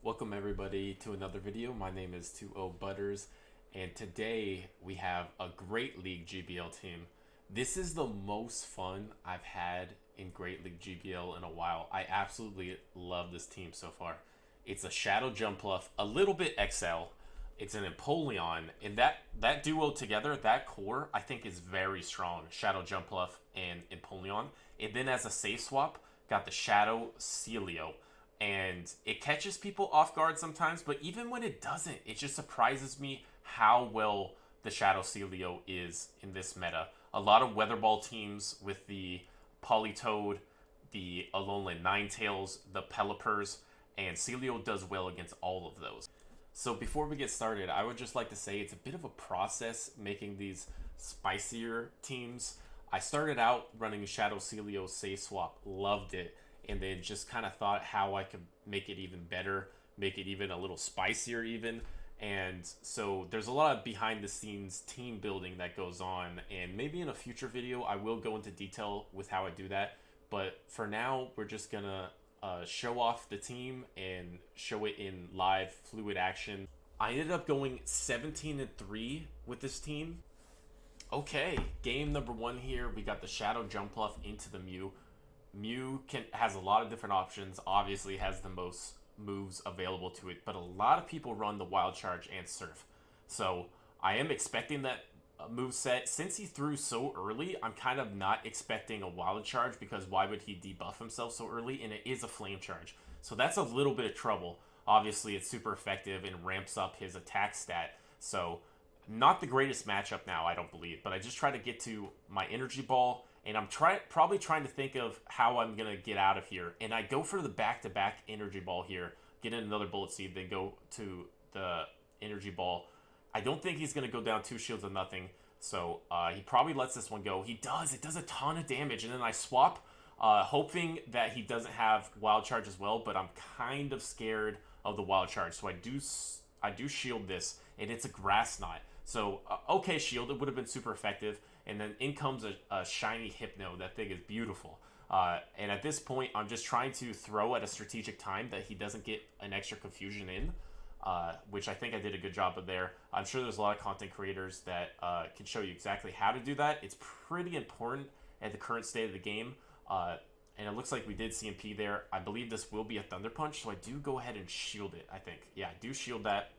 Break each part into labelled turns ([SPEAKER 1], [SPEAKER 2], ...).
[SPEAKER 1] Welcome everybody to another video. My name is 2O Butters, and today we have a Great League GBL team. This is the most fun I've had in Great League GBL in a while. I absolutely love this team so far. It's a Shadow Jumpluff, a little bit XL. It's an Empoleon, and that duo together, that core, I think is very strong. Shadow Jumpluff and Empoleon. And then as a safe swap, got the Shadow Sealeo. And it catches people off guard sometimes, but even when it doesn't, it just surprises me how well the Shadow Sealeo is in this meta. A lot of Weather Ball teams with the Politoed, the Alolan Ninetales, the Pelippers, and Sealeo does well against all of those. So before we get started, I would just like to say it's a bit of a process making these spicier teams. I started out running Shadow Sealeo Safe Swap, loved it, and then just kind of thought how I could make it even better, make it even a little spicier even. And so there's a lot of behind the scenes team building that goes on, and maybe in a future video I will go into detail with how I do that. But for now, we're just gonna show off the team and show it in live fluid action. I ended up going 17-3 with this team. Okay, game number one here. We got the Shadow Jumpluff into the Mew. Mew has a lot of different options, obviously has the most moves available to it, but a lot of people run the Wild Charge and Surf. So I am expecting that move set. Since he threw so early, I'm kind of not expecting a Wild Charge, because why would he debuff himself so early? And it is a Flame Charge. So that's a little bit of trouble. Obviously, it's super effective and ramps up his attack stat. So not the greatest matchup now, I don't believe, but I just try to get to my Energy Ball. And I'm probably trying to think of how I'm going to get out of here. And I go for the back-to-back Energy Ball here. Get in another Bullet Seed, then go to the Energy Ball. I don't think he's going to go down 2 shields of nothing. So he probably lets this one go. He does. It does a ton of damage. And then I swap, hoping that he doesn't have Wild Charge as well. But I'm kind of scared of the Wild Charge. So I do shield this. And it's a Grass Knot. So, okay, shield. It would have been super effective. And then in comes a shiny Hypno. That thing is beautiful. And at this point, I'm just trying to throw at a strategic time that he doesn't get an extra confusion in, which I think I did a good job of there. I'm sure there's a lot of content creators that can show you exactly how to do that. It's pretty important at the current state of the game. And it looks like we did CMP there. I believe this will be a Thunder Punch, so I do go ahead and shield it, I think. Yeah, I do shield that.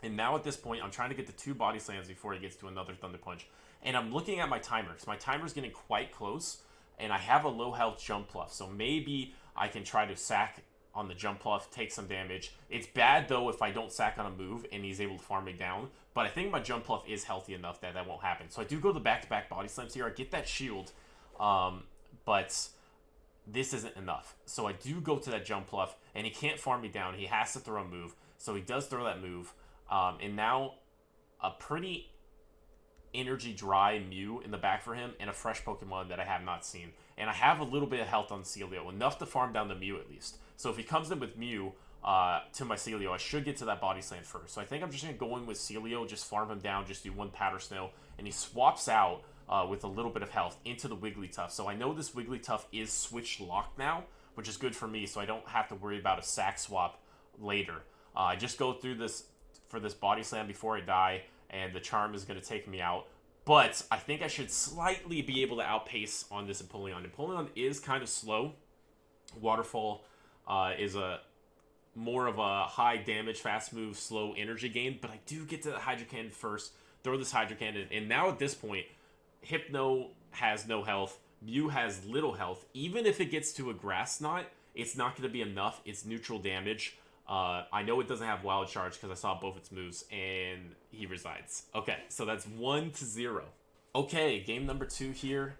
[SPEAKER 1] And now at this point, I'm trying to get the 2 Body Slams before he gets to another Thunder Punch. And I'm looking at my timer, because my timer's getting quite close, and I have a low health Jumpluff, so maybe I can try to sack on the Jumpluff, take some damage. It's bad, though, if I don't sack on a move and he's able to farm me down, but I think my Jumpluff is healthy enough that that won't happen. So I do go to the back-to-back Body Slams here. I get that shield, but this isn't enough. So I do go to that Jumpluff, and he can't farm me down. He has to throw a move, so he does throw that move. And now a pretty energy dry Mew in the back for him, and a fresh Pokemon that I have not seen. And I have a little bit of health on Sealeo, enough to farm down the Mew at least. So if he comes in with Mew to my Sealeo, I should get to that Body Slam first. So I think I'm just going to go in with Sealeo, just farm him down, just do 1 Powder Snow, and he swaps out with a little bit of health into the Wigglytuff. So I know this Wigglytuff is switch locked now, which is good for me, so I don't have to worry about a sack swap later. I just go through this for this Body Slam before I die, and the Charm is going to take me out. But I think I should slightly be able to outpace on this Empoleon. Empoleon is kind of slow. Waterfall is a more of a high damage, fast move, slow energy gain. But I do get to the Hydro Cannon first, throw this Hydro Cannon, and now at this point, Hypno has no health. Mew has little health. Even if it gets to a Grass Knot, it's not going to be enough. It's neutral damage. I know it doesn't have Wild Charge because I saw both its moves, and he resides. Okay, so that's 1-0. Okay, game number 2 here.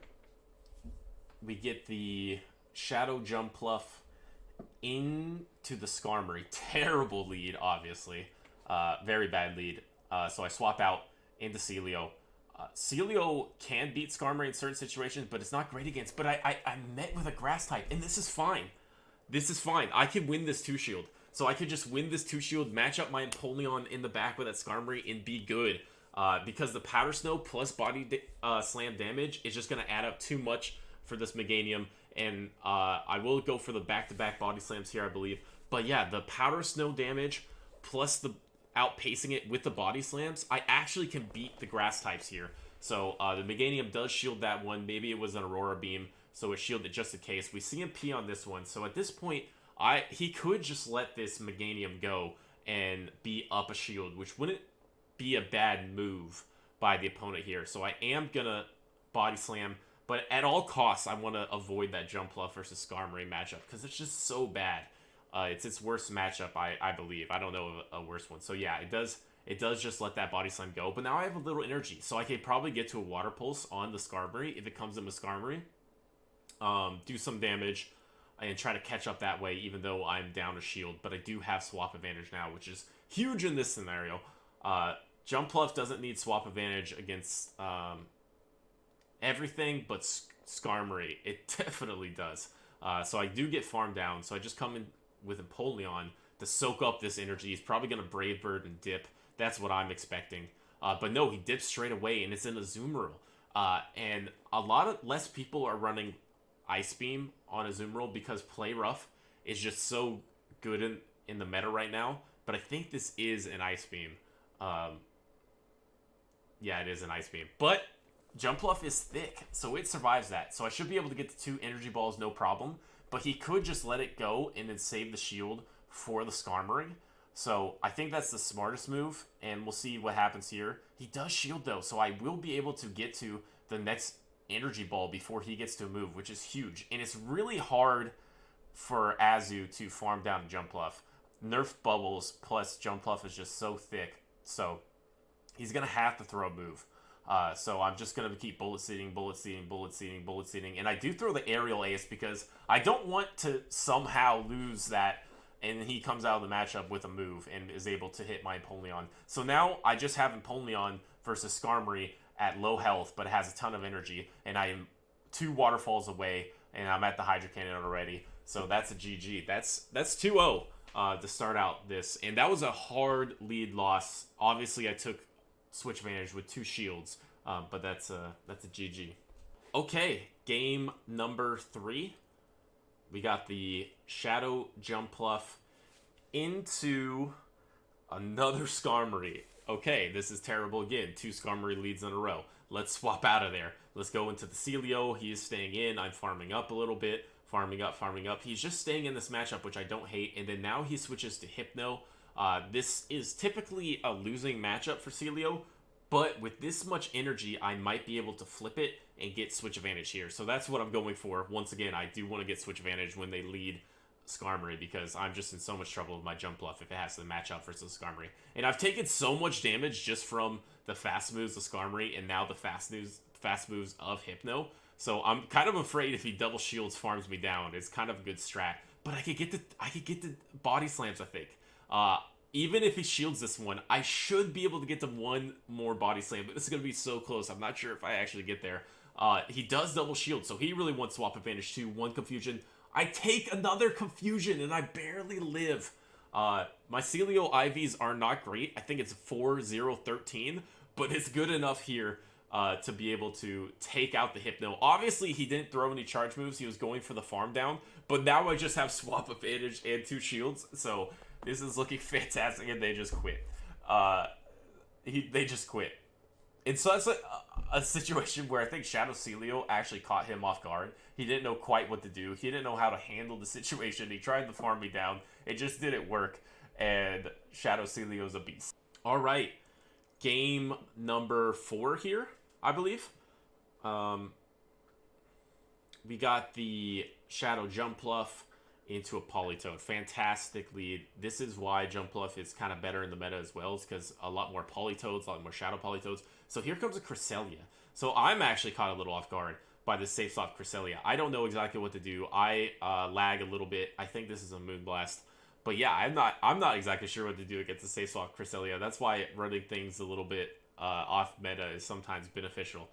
[SPEAKER 1] We get the Shadow Jumpluff into the Skarmory. Terrible lead, obviously. Very bad lead. So I swap out into Sealeo. Sealeo can beat Skarmory in certain situations, but it's not great against. But I met with a Grass type, and this is fine. This is fine. I can win this 2-shield. So I could just win this 2-shield, match up my Empoleon in the back with that Skarmory, and be good. Because the Powder Snow plus Body Slam damage is just going to add up too much for this Meganium. And I will go for the back-to-back Body Slams here, I believe. But yeah, the Powder Snow damage plus the outpacing it with the body slams, I actually can beat the grass types here. So the Meganium does shield that one. Maybe it was an Aurora Beam, so it shielded just in case. We see him P on this one. So at this point, he could just let this Meganium go and be up a shield, which wouldn't be a bad move by the opponent here. So I am going to body slam, but at all costs, I want to avoid that Jumpluff versus Skarmory matchup because it's just so bad. It's its worst matchup, I believe. I don't know a worse one. So yeah, it does just let that body slam go. But now I have a little energy, so I could probably get to a Water Pulse on the Skarmory if it comes in with Skarmory. Do some damage and try to catch up that way, even though I'm down a shield. But I do have swap advantage now, which is huge in this scenario. Jumpluff doesn't need swap advantage against everything but Skarmory. It definitely does. So I do get farmed down. So I just come in with Empoleon to soak up this energy. He's probably going to Brave Bird and dip. That's what I'm expecting. But no, he dips straight away, and it's in Azumarill. And a lot less people are running Ice Beam on Azumarill because Play Rough is just so good in the meta right now. But I think this is an Ice Beam. Yeah, it is an Ice Beam. But Jumpluff is thick, so it survives that. So I should be able to get the 2 energy balls, no problem. But he could just let it go and then save the shield for the Skarmory. So I think that's the smartest move, and we'll see what happens here. He does shield, though, so I will be able to get to the next energy ball before he gets to a move, which is huge. And it's really hard for Azu to farm down Jumpluff. Nerf Bubbles plus Jumpluff is just so thick, so he's going to have to throw a move. So I'm just going to keep bullet seeding, and I do throw the aerial ace because I don't want to somehow lose that, and he comes out of the matchup with a move and is able to hit my Empoleon. So now I just have Empoleon versus Skarmory at low health, but it has a ton of energy, and I am 2 waterfalls away, and I'm at the Hydro Cannon already. So that's a GG. That's 2-0 to start out this, and that was a hard lead loss. Obviously, I took switch advantage with 2 shields, but that's a GG. Okay, game number 3. We got the Shadow Jumpluff into another Skarmory. Okay, this is terrible again. 2 Skarmory leads in a row. Let's swap out of there. Let's go into the Sealeo. He is staying in. I'm farming up a little bit. Farming up. He's just staying in this matchup, which I don't hate. And then now he switches to Hypno. This is typically a losing matchup for Sealeo, but with this much energy, I might be able to flip it and get switch advantage here. So that's what I'm going for. Once again, I do want to get switch advantage when they lead Skarmory because I'm just in so much trouble with my Jumpluff if it has to match up versus Skarmory. And I've taken so much damage just from the fast moves of Skarmory and now the fast moves of Hypno. So I'm kind of afraid if he double shields farms me down. It's kind of a good strat. But I could get the body slams, I think. Even if he shields this one, I should be able to get to 1 more body slam, but this is going to be so close. I'm not sure if I actually get there. He does double shield, so he really wants swap advantage too. 1 confusion. I take another confusion, and I barely live. My Sealeo IVs are not great. I think it's 4-0-13, but it's good enough here to be able to take out the Hypno. Obviously, he didn't throw any charge moves. He was going for the farm down, but now I just have swap advantage and 2 shields, so this is looking fantastic, and they just quit. They just quit. And so that's a situation where I think Shadow Sealeo actually caught him off guard. He didn't know quite what to do. He didn't know how to handle the situation. He tried to farm me down. It just didn't work, and Shadow Sealeo's a beast. All right, game number 4 here, I believe. We got the Shadow Jumpluff into a Politoed. Fantastic lead. This is why Jumpluff is kind of better in the meta as well, is because a lot more Politoeds, a lot more Shadow Politoeds. So here comes a Cresselia. So I'm actually caught a little off guard by this safe slot Cresselia. I don't know exactly what to do. I lag a little bit. I think this is a Moonblast. But yeah, I'm not exactly sure what to do against the safe slot Cresselia. That's why running things a little bit off meta is sometimes beneficial.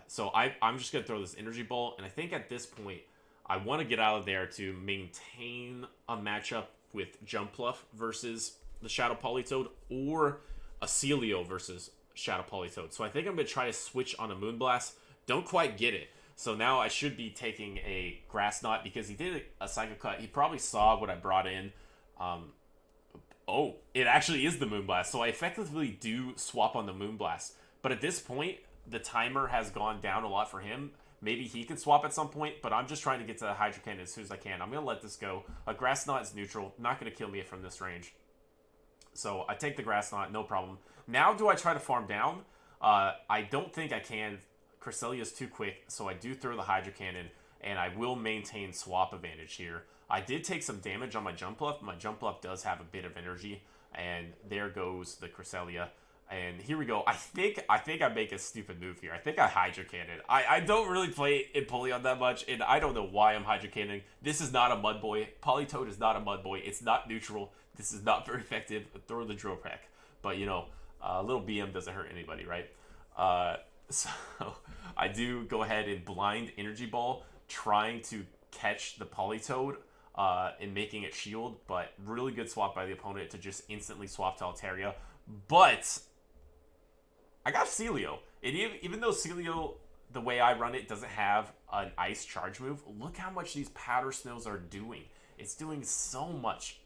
[SPEAKER 1] So I'm just going to throw this Energy Ball, and I think at this point, I want to get out of there to maintain a matchup with Jumpluff versus the Shadow Politoed, or a Sealeo versus Shadow Politoed. So I think I'm going to try to switch on a Moonblast. Don't quite get it. So now I should be taking a Grass Knot because he did a Psycho Cut. He probably saw what I brought in Oh, it actually is the Moonblast. So I effectively do swap on the Moonblast. But at this point, the timer has gone down a lot for him. Maybe he can swap at some point, but I'm just trying to get to the Hydro Cannon as soon as I can. I'm going to let this go. A Grass Knot is neutral. Not going to kill me from this range. So I take the Grass Knot, no problem. Now do I try to farm down? I don't think I can. Cresselia is too quick, so I do throw the Hydro Cannon, and I will maintain swap advantage here. I did take some damage on my Jumpluff. My Jumpluff does have a bit of energy, and there goes the Cresselia. And here we go. I think I make a stupid move here. I think I Hydro Cannon. I don't really play Empoleon that much, and I don't know why I'm Hydro Cannoning. This is not a Mud Boy. Politoed is not a Mud Boy. It's not neutral. This is not very effective. Throw the Drill Peck. But, you know, a little BM doesn't hurt anybody, right? So I do go ahead and blind Energy Ball, trying to catch the Politoed and making it shield, but really good swap by the opponent to just instantly swap to Altaria. But I got Sealeo. And even though Sealeo, the way I run it, doesn't have an ice charge move, look how much these Powder Snows are doing. It's doing so much.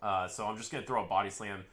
[SPEAKER 1] So I'm just going to throw a Body Slam,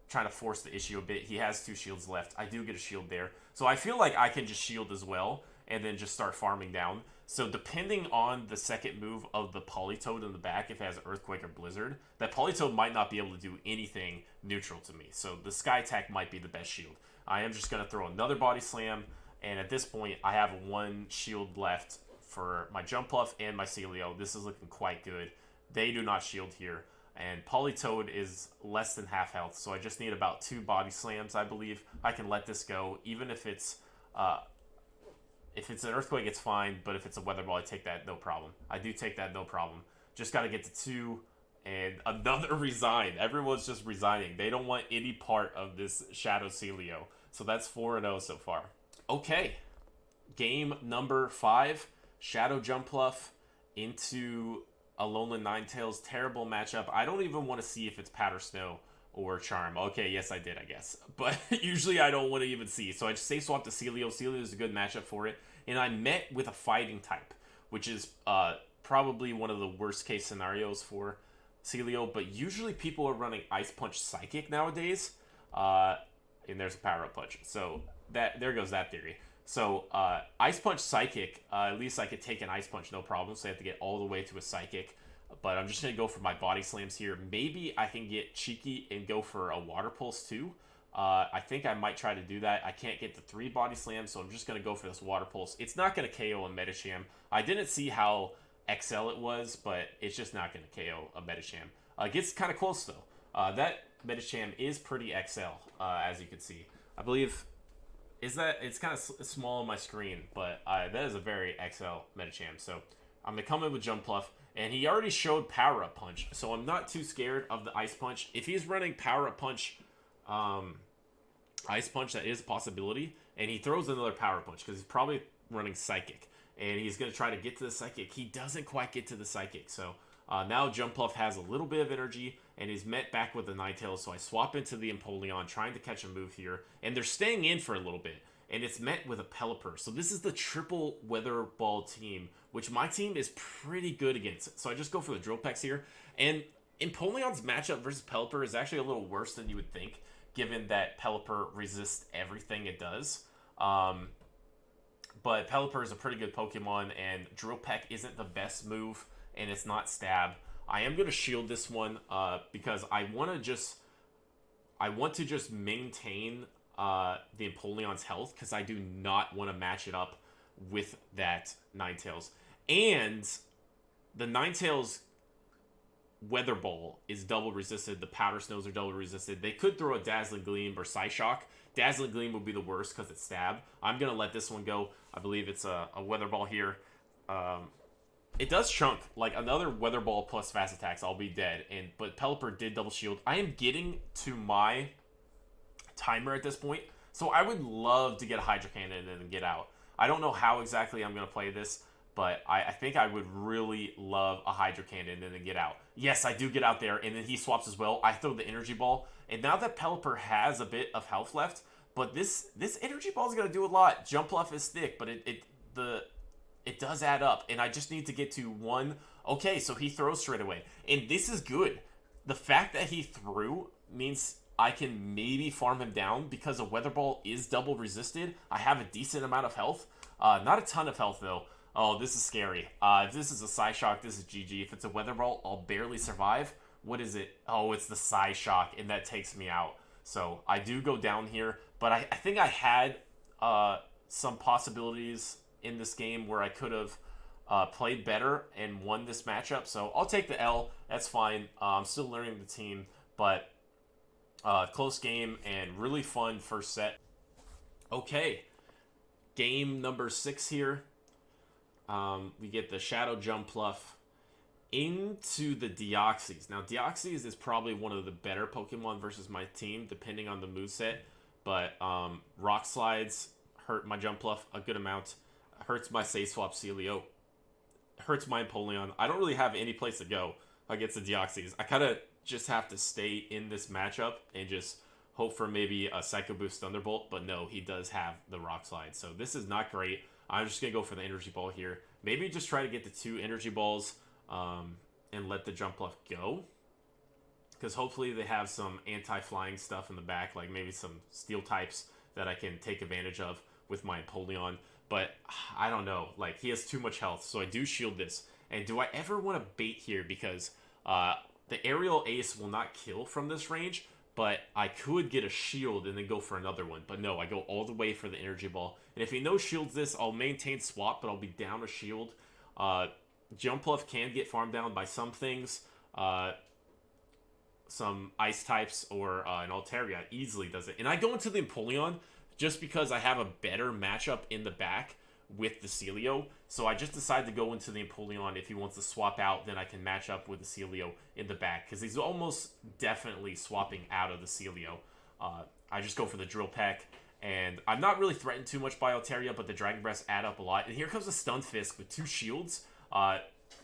[SPEAKER 1] trying to force the issue a bit. He has 2 shields left. I do get a shield there. So I feel like I can just shield as well and then just start farming down. So depending on the second move of the Politoed in the back, if it has Earthquake or Blizzard, that Politoed might not be able to do anything neutral to me. So the Sky Attack might be the best shield. I am just going to throw another Body Slam, and at this point, I have 1 shield left for my Jumpluff and my Sealeo. This is looking quite good. They do not shield here, and Politoed is less than half health, so I just need about 2 Body Slams, I believe. I can let this go, even if it's an Earthquake, it's fine, but if it's a Weather Ball, I take that, no problem. I do take that, no problem. Just got to get to 2, and another Resign. Everyone's just resigning. They don't want any part of this Shadow Sealeo. So that's 4-0 so far. Okay, game number 5. Shadow Jumpluff into Alolan Ninetales. Terrible matchup. I don't even want to see if it's Powder Snow or Charm. Okay, yes, I did, I guess. But usually I don't want to even see. So I just safe swap to Sealeo. Sealeo is a good matchup for it. And I met with a Fighting type, which is probably one of the worst case scenarios for Sealeo. But usually people are running Ice Punch Psychic nowadays. And there's a Power Up Punch. So there goes that theory. So Ice Punch Psychic, at least I could take an Ice Punch, no problem. So I have to get all the way to a Psychic. But I'm just going to go for my Body Slams here. Maybe I can get cheeky and go for a Water Pulse too. I think I might try to do that. I can't get the 3 Body Slams, so I'm just going to go for this Water Pulse. It's not going to KO a Medicham. I didn't see how XL it was, but it's just not going to KO a Medicham. It gets kind of close though. That Medicham is pretty XL, as you can see. I believe, it's kind of small on my screen, but that is a very XL Medicham. So I'm going to come in with Jumpluff, and he already showed Power Up Punch, so I'm not too scared of the Ice Punch. If he's running Power Up Punch, Ice Punch, that is a possibility, and he throws another Power Punch, because he's probably running Psychic, and he's going to try to get to the Psychic. He doesn't quite get to the Psychic, so now Jumpluff has a little bit of energy, and is met back with the Ninetales, so I swap into the Empoleon, trying to catch a move here, and they're staying in for a little bit, and it's met with a Pelipper. So this is the triple Weather Ball team, which my team is pretty good against. So I just go for the Drill Pecks here, and Empoleon's matchup versus Pelipper is actually a little worse than you would think, given that Pelipper resists everything it does. But Pelipper is a pretty good Pokemon, and Drill Peck isn't the best move, and it's not Stab. I am going to shield this one because I want to just maintain the Empoleon's health, because I do not want to match it up with that Ninetales. And the Ninetales Weather Ball is double resisted. The Powder Snows are double resisted. They could throw a Dazzling Gleam or Psyshock. Dazzling Gleam would be the worst because it's Stab. I'm going to let this one go. I believe it's a Weather Ball here. It does chunk. Like another Weather Ball plus Fast Attacks, I'll be dead. But Pelipper did double shield. I am getting to my timer at this point, so I would love to get a Hydro Cannon and then get out. I don't know how exactly I'm going to play this, but I think I would really love a Hydro Cannon and then get out. Yes, I do get out there, and then he swaps as well. I throw the Energy Ball, and now that Pelipper has a bit of health left, but this Energy Ball is going to do a lot. Jumpluff is thick, but it does add up, and I just need to get to 1. Okay, so he throws straight away, and this is good. the fact that he threw means I can maybe farm him down because a Weather Ball is double resisted. I have a decent amount of health. Not a ton of health, though. Oh, this is scary. If this is a Psyshock, this is GG. If it's a Weather Ball, I'll barely survive. What is it? Oh, it's the Psyshock, and that takes me out. So I do go down here, but I think I had some possibilities in this game where I could have played better and won this matchup. So I'll take the L. That's fine. I'm still learning the team, but close game and really fun first set. Okay, game number 6 here. We get the Shadow Jumpluff into the Deoxys. Now, Deoxys is probably one of the better Pokemon versus my team, depending on the moveset. But Rock Slides hurt my Jumpluff a good amount. Hurts my Say Swap Sealeo. Hurts my Empoleon. I don't really have any place to go against the Deoxys. I kind of just have to stay in this matchup and just hope for maybe a Psycho Boost Thunderbolt. But no, he does have the Rock Slide. So this is not great. I'm just going to go for the Energy Ball here. Maybe just try to get the 2 Energy Balls and let the Jumpluff go. Because hopefully they have some anti-flying stuff in the back, like maybe some Steel types that I can take advantage of with my Empoleon. But I don't know. Like, he has too much health, so I do shield this. And do I ever want to bait here? Because the Aerial Ace will not kill from this range, but I could get a shield and then go for another one. But no, I go all the way for the Energy Ball. And if he no-shields this, I'll maintain swap, but I'll be down a shield. Jumpluff can get farmed down by some things. Some Ice types or an Altaria easily does it. And I go into the Empoleon just because I have a better matchup in the back with the Sealeo. So I just decided to go into the Empoleon. If he wants to swap out, then I can match up with the Sealeo in the back. Because he's almost definitely swapping out of the Sealeo. I just go for the Drill Peck. And I'm not really threatened too much by Altaria, but the Dragon Breath add up a lot. And here comes the Stunfisk with 2 shields.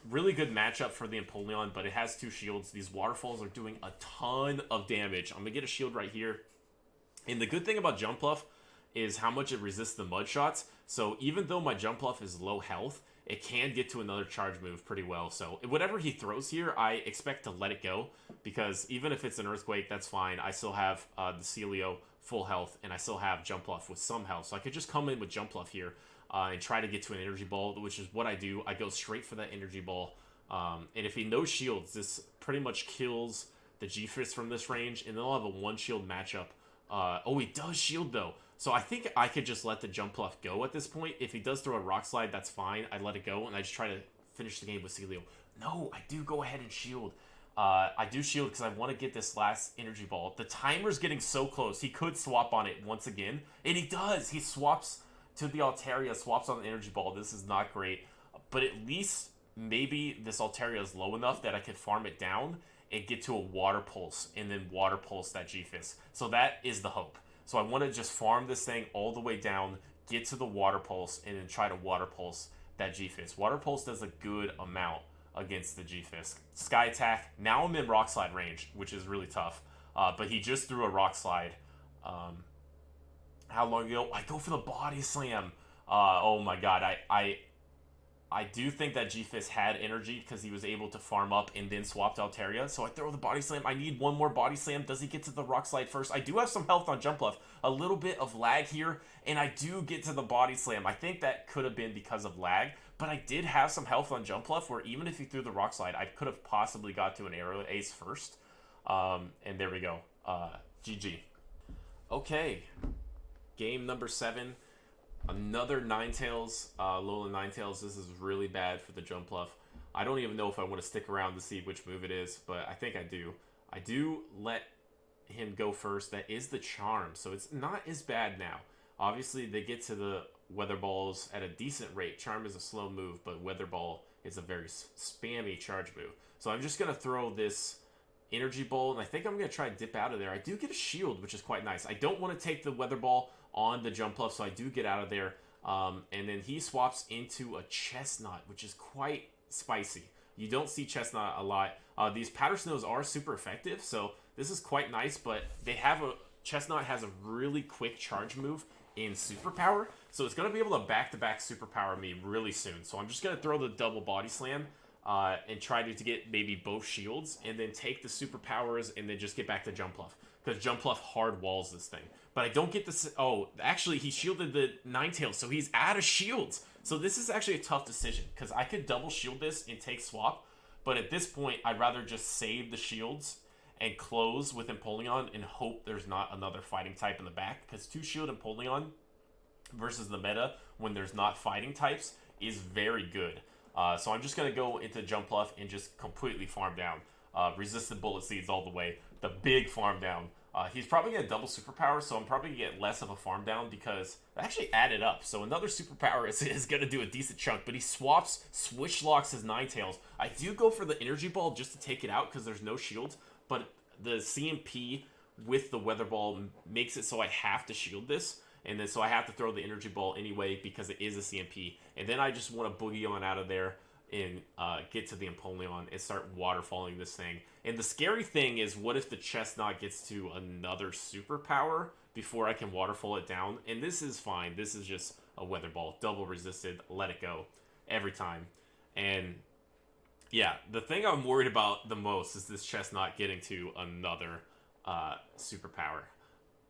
[SPEAKER 1] Really good matchup for the Empoleon, but it has 2 shields. These waterfalls are doing a ton of damage. I'm going to get a shield right here. And the good thing about Jumpluff is how much it resists the mud shots. So even though my Jumpluff is low health, it can get to another charge move pretty well. So whatever he throws here, I expect to let it go. Because even if it's an Earthquake, that's fine. I still have the Sealeo full health, and I still have Jumpluff with some health. So I could just come in with Jumpluff here. And try to get to an Energy Ball, which is what I do. I go straight for that Energy Ball. And if he no shields, this pretty much kills the G-Fist from this range. And then I'll have a 1-shield matchup. Oh, he does shield, though. So I think I could just let the Jumpluff go at this point. If he does throw a Rock Slide, that's fine. I let it go, and I just try to finish the game with Sealeo. No, I do go ahead and shield. I do shield because I want to get this last Energy Ball. The timer's getting so close. He could swap on it once again. And he does. He swaps to the Altaria, swaps on the Energy Ball. This is not great. But at least maybe this Altaria is low enough that I could farm it down and get to a Water Pulse and then Water Pulse that G-Fist. So that is the hope. So I want to just farm this thing all the way down, get to the Water Pulse, and then try to Water Pulse that G-Fist. Water Pulse does a good amount against the G-Fist. Sky Attack. Now I'm in Rock Slide range, which is really tough. But he just threw a Rock Slide. How long ago? I go for the Body Slam. Oh my god. I do think that G-Fist had energy because he was able to farm up and then swap to Altaria. So I throw the Body Slam. I need one more Body Slam. Does he get to the Rock Slide first? I do have some health on Jumpluff. A little bit of lag here, and I do get to the Body Slam. I think that could have been because of lag, but I did have some health on Jumpluff where even if he threw the Rock Slide, I could have possibly got to an Aerial Ace first. And there we go. GG. Okay. Game number 7. Another Ninetales, Lola Ninetales. This is really bad for the Jumpluff. I don't even know if I want to stick around to see which move it is, but I think I do. I do let him go first. That is the Charm, so it's not as bad now. Obviously, they get to the Weather Balls at a decent rate. Charm is a slow move, but Weather Ball is a very spammy charge move. So I'm just going to throw this Energy Ball, and I think I'm going to try to dip out of there. I do get a shield, which is quite nice. I don't want to take the Weather Ball on the Jumpluff, so I do get out of there. And then he swaps into a Chesnaught, which is quite spicy. You don't see Chesnaught a lot. These Powder Snows are super effective, so this is quite nice, but they have Chesnaught has a really quick charge move in Superpower, so it's going to be able to back-to-back Superpower me really soon. So I'm just going to throw the double Body Slam. and try to get maybe both shields, and then take the superpowers, and then just get back to Jumpluff. Because Jumpluff hard walls this thing. But I don't get this. Oh, actually, he shielded the Ninetales, so he's out of shields. So this is actually a tough decision, because I could double shield this and take swap. But at this point, I'd rather just save the shields and close with Empoleon and hope there's not another fighting type in the back. Because 2-shield Empoleon versus the meta when there's not fighting types is very good. So I'm just going to go into Jumpluff and just completely farm down. Resistant Bullet Seeds all the way. The big farm down. He's probably going to double superpower, so I'm probably going to get less of a farm down because it actually added up. So another superpower is going to do a decent chunk, but he swaps, switch locks his Ninetales. I do go for the Energy Ball just to take it out because there's no shields, but the CMP with the Weather Ball makes it so I have to shield this, and then so I have to throw the Energy Ball anyway because it is a CMP. And then I just want to boogie on out of there and get to the Empoleon and start waterfalling this thing. And the scary thing is, what if the Chesnaught gets to another superpower before I can waterfall it down? And this is fine. This is just a Weather Ball. Double resisted. Let it go. Every time. And yeah, the thing I'm worried about the most is this Chesnaught getting to another superpower,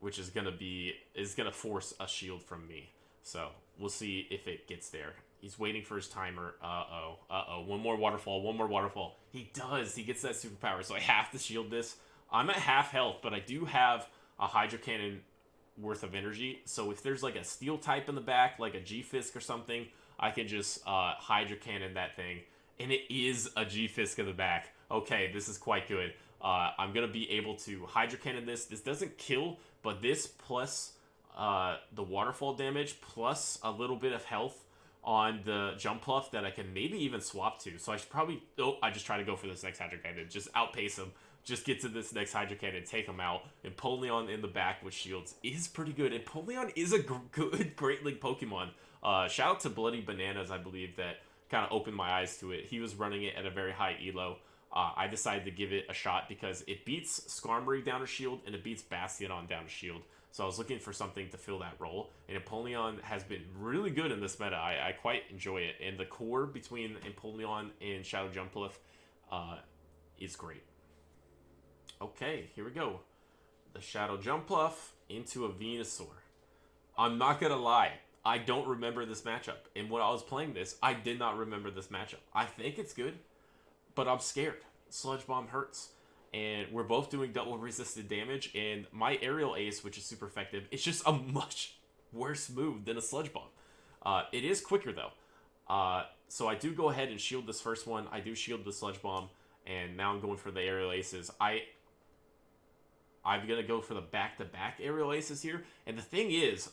[SPEAKER 1] which is gonna force a shield from me. So we'll see if it gets there. He's waiting for his timer. Uh-oh. One more waterfall. He does. He gets that superpower, so I have to shield this. I'm at half health, but I do have a Hydro Cannon worth of energy. So if there's like a steel type in the back, like a G-Fisk or something, I can just Hydro Cannon that thing. And it is a G-Fisk in the back. Okay, this is quite good. I'm going to be able to Hydro Cannon this. This doesn't kill, but this plus the waterfall damage plus a little bit of health on the Jumpluff that I can maybe even swap to. So I should probably... Oh, I just try to go for this next Hydro Cannon. Just outpace him. Just get to this next Hydro Cannon, take him out. Empoleon in the back with shields is pretty good. Empoleon is a good Great League Pokemon. Shout out to Bloody Bananas, I believe, that kind of opened my eyes to it. He was running it at a very high elo. I decided to give it a shot because it beats Skarmory down to shield and it beats Bastiodon down to shield. So I was looking for something to fill that role. And Empoleon has been really good in this meta. I quite enjoy it. And the core between Empoleon and Shadow Jumpluff is great. Okay, here we go. The Shadow Jumpluff into a Venusaur. I'm not going to lie. I don't remember this matchup. And when I was playing this, I did not remember this matchup. I think it's good, but I'm scared. Sludge Bomb hurts. And we're both doing double resisted damage, and my Aerial Ace, which is super effective, it's just a much worse move than a Sludge Bomb. It is quicker, though. So I do go ahead and shield this first one. I do shield the Sludge Bomb, and now I'm going for the Aerial Aces. I'm going to go for the back-to-back Aerial Aces here. And the thing is,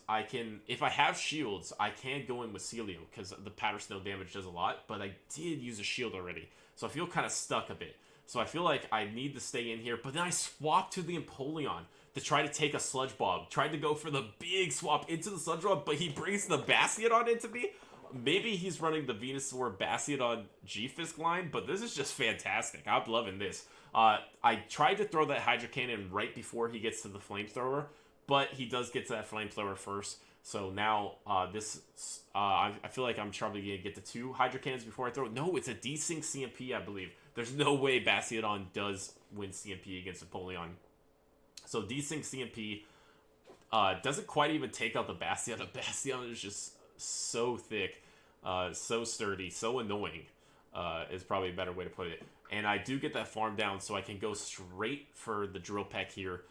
[SPEAKER 1] if I have shields, I can go in with Sealeo, because the Powder Snow damage does a lot, but I did use a shield already. So I feel kind of stuck a bit. So I feel like I need to stay in here. But then I swap to the Empoleon to try to take a Sludge Bomb. Tried to go for the big swap into the Sludge Bomb, but he brings the Bastiodon into me. Maybe he's running the Venusaur Bastiodon G-Fisk line, but this is just fantastic. I'm loving this. I tried to throw that Hydro Cannon right before he gets to the Flamethrower, but he does get to that Flamethrower first. So now I feel like I'm probably going to get to 2 Hydro Cannons before I throw it. No, it's a Desync CMP, I believe. There's no way Bastiodon does win CMP against Empoleon. So Desync CMP doesn't quite even take out the Bastiodon. Bastiodon is just so thick, so sturdy, so annoying is probably a better way to put it. And I do get that farm down, so I can go straight for the Drill Peck here.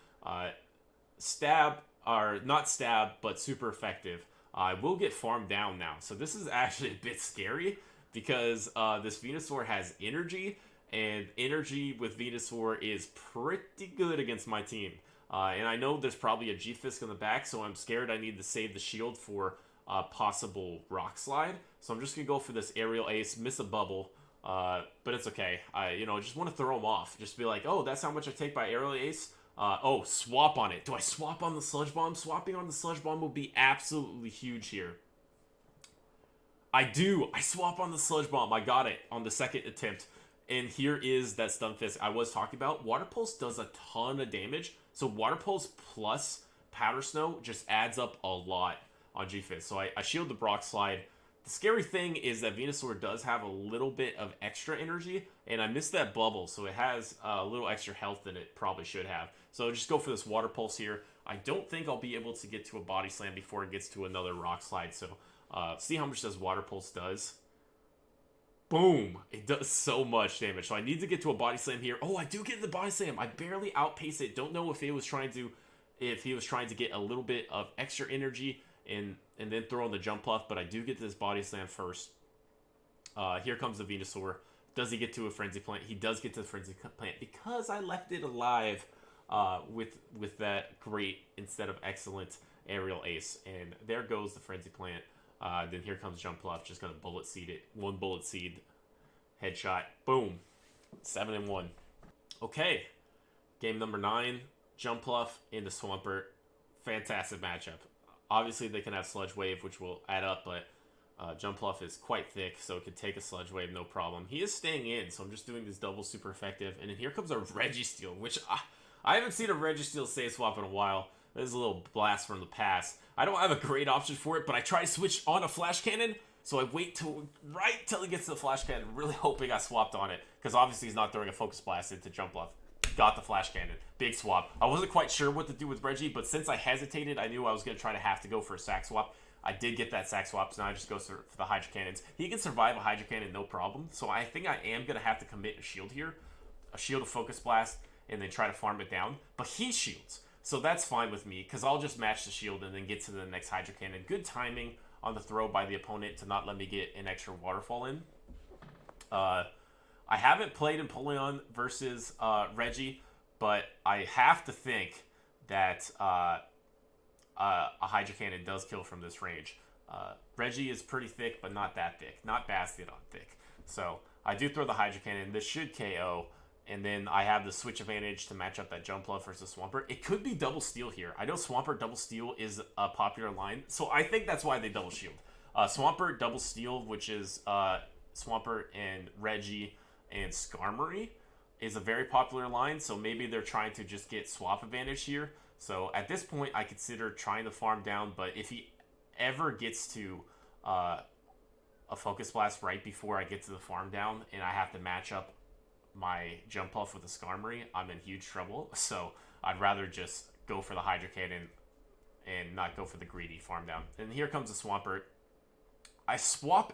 [SPEAKER 1] Stab, or not stab, but super effective. I will get farmed down now. So this is actually a bit scary because this Venusaur has energy, and energy with Venusaur is pretty good against my team. And I know there's probably a G-Fisk in the back, so I'm scared I need to save the shield for possible Rock Slide. So I'm just going to go for this Aerial Ace, miss a bubble, but it's okay. I just want to throw him off. Just be like, oh, that's how much I take by Aerial Ace. Oh, swap on it. Do I swap on the Sludge Bomb? Swapping on the Sludge Bomb will be absolutely huge here. I do. I swap on the Sludge Bomb. I got it on the second attempt. And here is that Stunfisk I was talking about. Water Pulse does a ton of damage. So Water Pulse plus Powder Snow just adds up a lot on G-Fisk. So I shield the Brock Slide The scary thing is that Venusaur does have a little bit of extra energy, and I missed that bubble, so it has a little extra health than it probably should have. So just go for this Water Pulse here. I don't think I'll be able to get to a Body Slam before it gets to another Rock Slide, so see how much this Water Pulse does. Boom! It does so much damage, so I need to get to a Body Slam here. Oh, I do get the Body Slam! I barely outpace it. Don't know if he was trying to get a little bit of extra energy and then throw on the Jumpluff, but I do get this Body Slam first. Here comes the Venusaur. Does he get to a Frenzy Plant? He does get to the Frenzy Plant because I left it alive with that great instead of excellent Aerial Ace. And there goes the Frenzy Plant. Then here comes Jumpluff, just going to Bullet Seed it. One Bullet Seed. Headshot. Boom. 7-1. Okay. Game number 9. Jumpluff into Swampert. Fantastic matchup. Obviously, they can have Sludge Wave, which will add up, but Jumpluff is quite thick, so it could take a Sludge Wave, no problem. He is staying in, so I'm just doing this double super effective. And then here comes a Registeel, which I haven't seen a Registeel Save Swap in a while. This is a little blast from the past. I don't have a great option for it, but I try to switch on a Flash Cannon, so I wait right till he gets to the Flash Cannon, really hoping I swapped on it, because obviously he's not throwing a Focus Blast into Jumpluff. Got the Flash Cannon. Big swap. I wasn't quite sure what to do with Reggie, but since I hesitated, I knew I was going to try to have to go for a Sack Swap. I did get that Sack Swap, so now I just go for the Hydro Cannons. He can survive a Hydro Cannon, no problem, so I think I am going to have to commit a Shield here. A Shield, a Focus Blast, and then try to farm it down. But he shields, so that's fine with me, because I'll just match the Shield and then get to the next Hydro Cannon. Good timing on the throw by the opponent to not let me get an extra Waterfall in. I haven't played Empoleon versus Reggie, but I have to think that a Hydro Cannon does kill from this range. Reggie is pretty thick, but not that thick. Not Bastiodon thick. So I do throw the Hydro Cannon. This should KO. And then I have the switch advantage to match up that Jumpluff versus Swampert. It could be double steal here. I know Swampert double steal is a popular line, so I think that's why they double shield. Swampert double steal, which is Swampert and Reggie and Skarmory, is a very popular line, so maybe they're trying to just get swap advantage here. So at this point, I consider trying to farm down, but if he ever gets to a Focus Blast right before I get to the farm down and I have to match up my Jumpluff with a Skarmory, I'm in huge trouble. So I'd rather just go for the Hydro Cannon and not go for the greedy farm down. And here comes the Swampert. I swap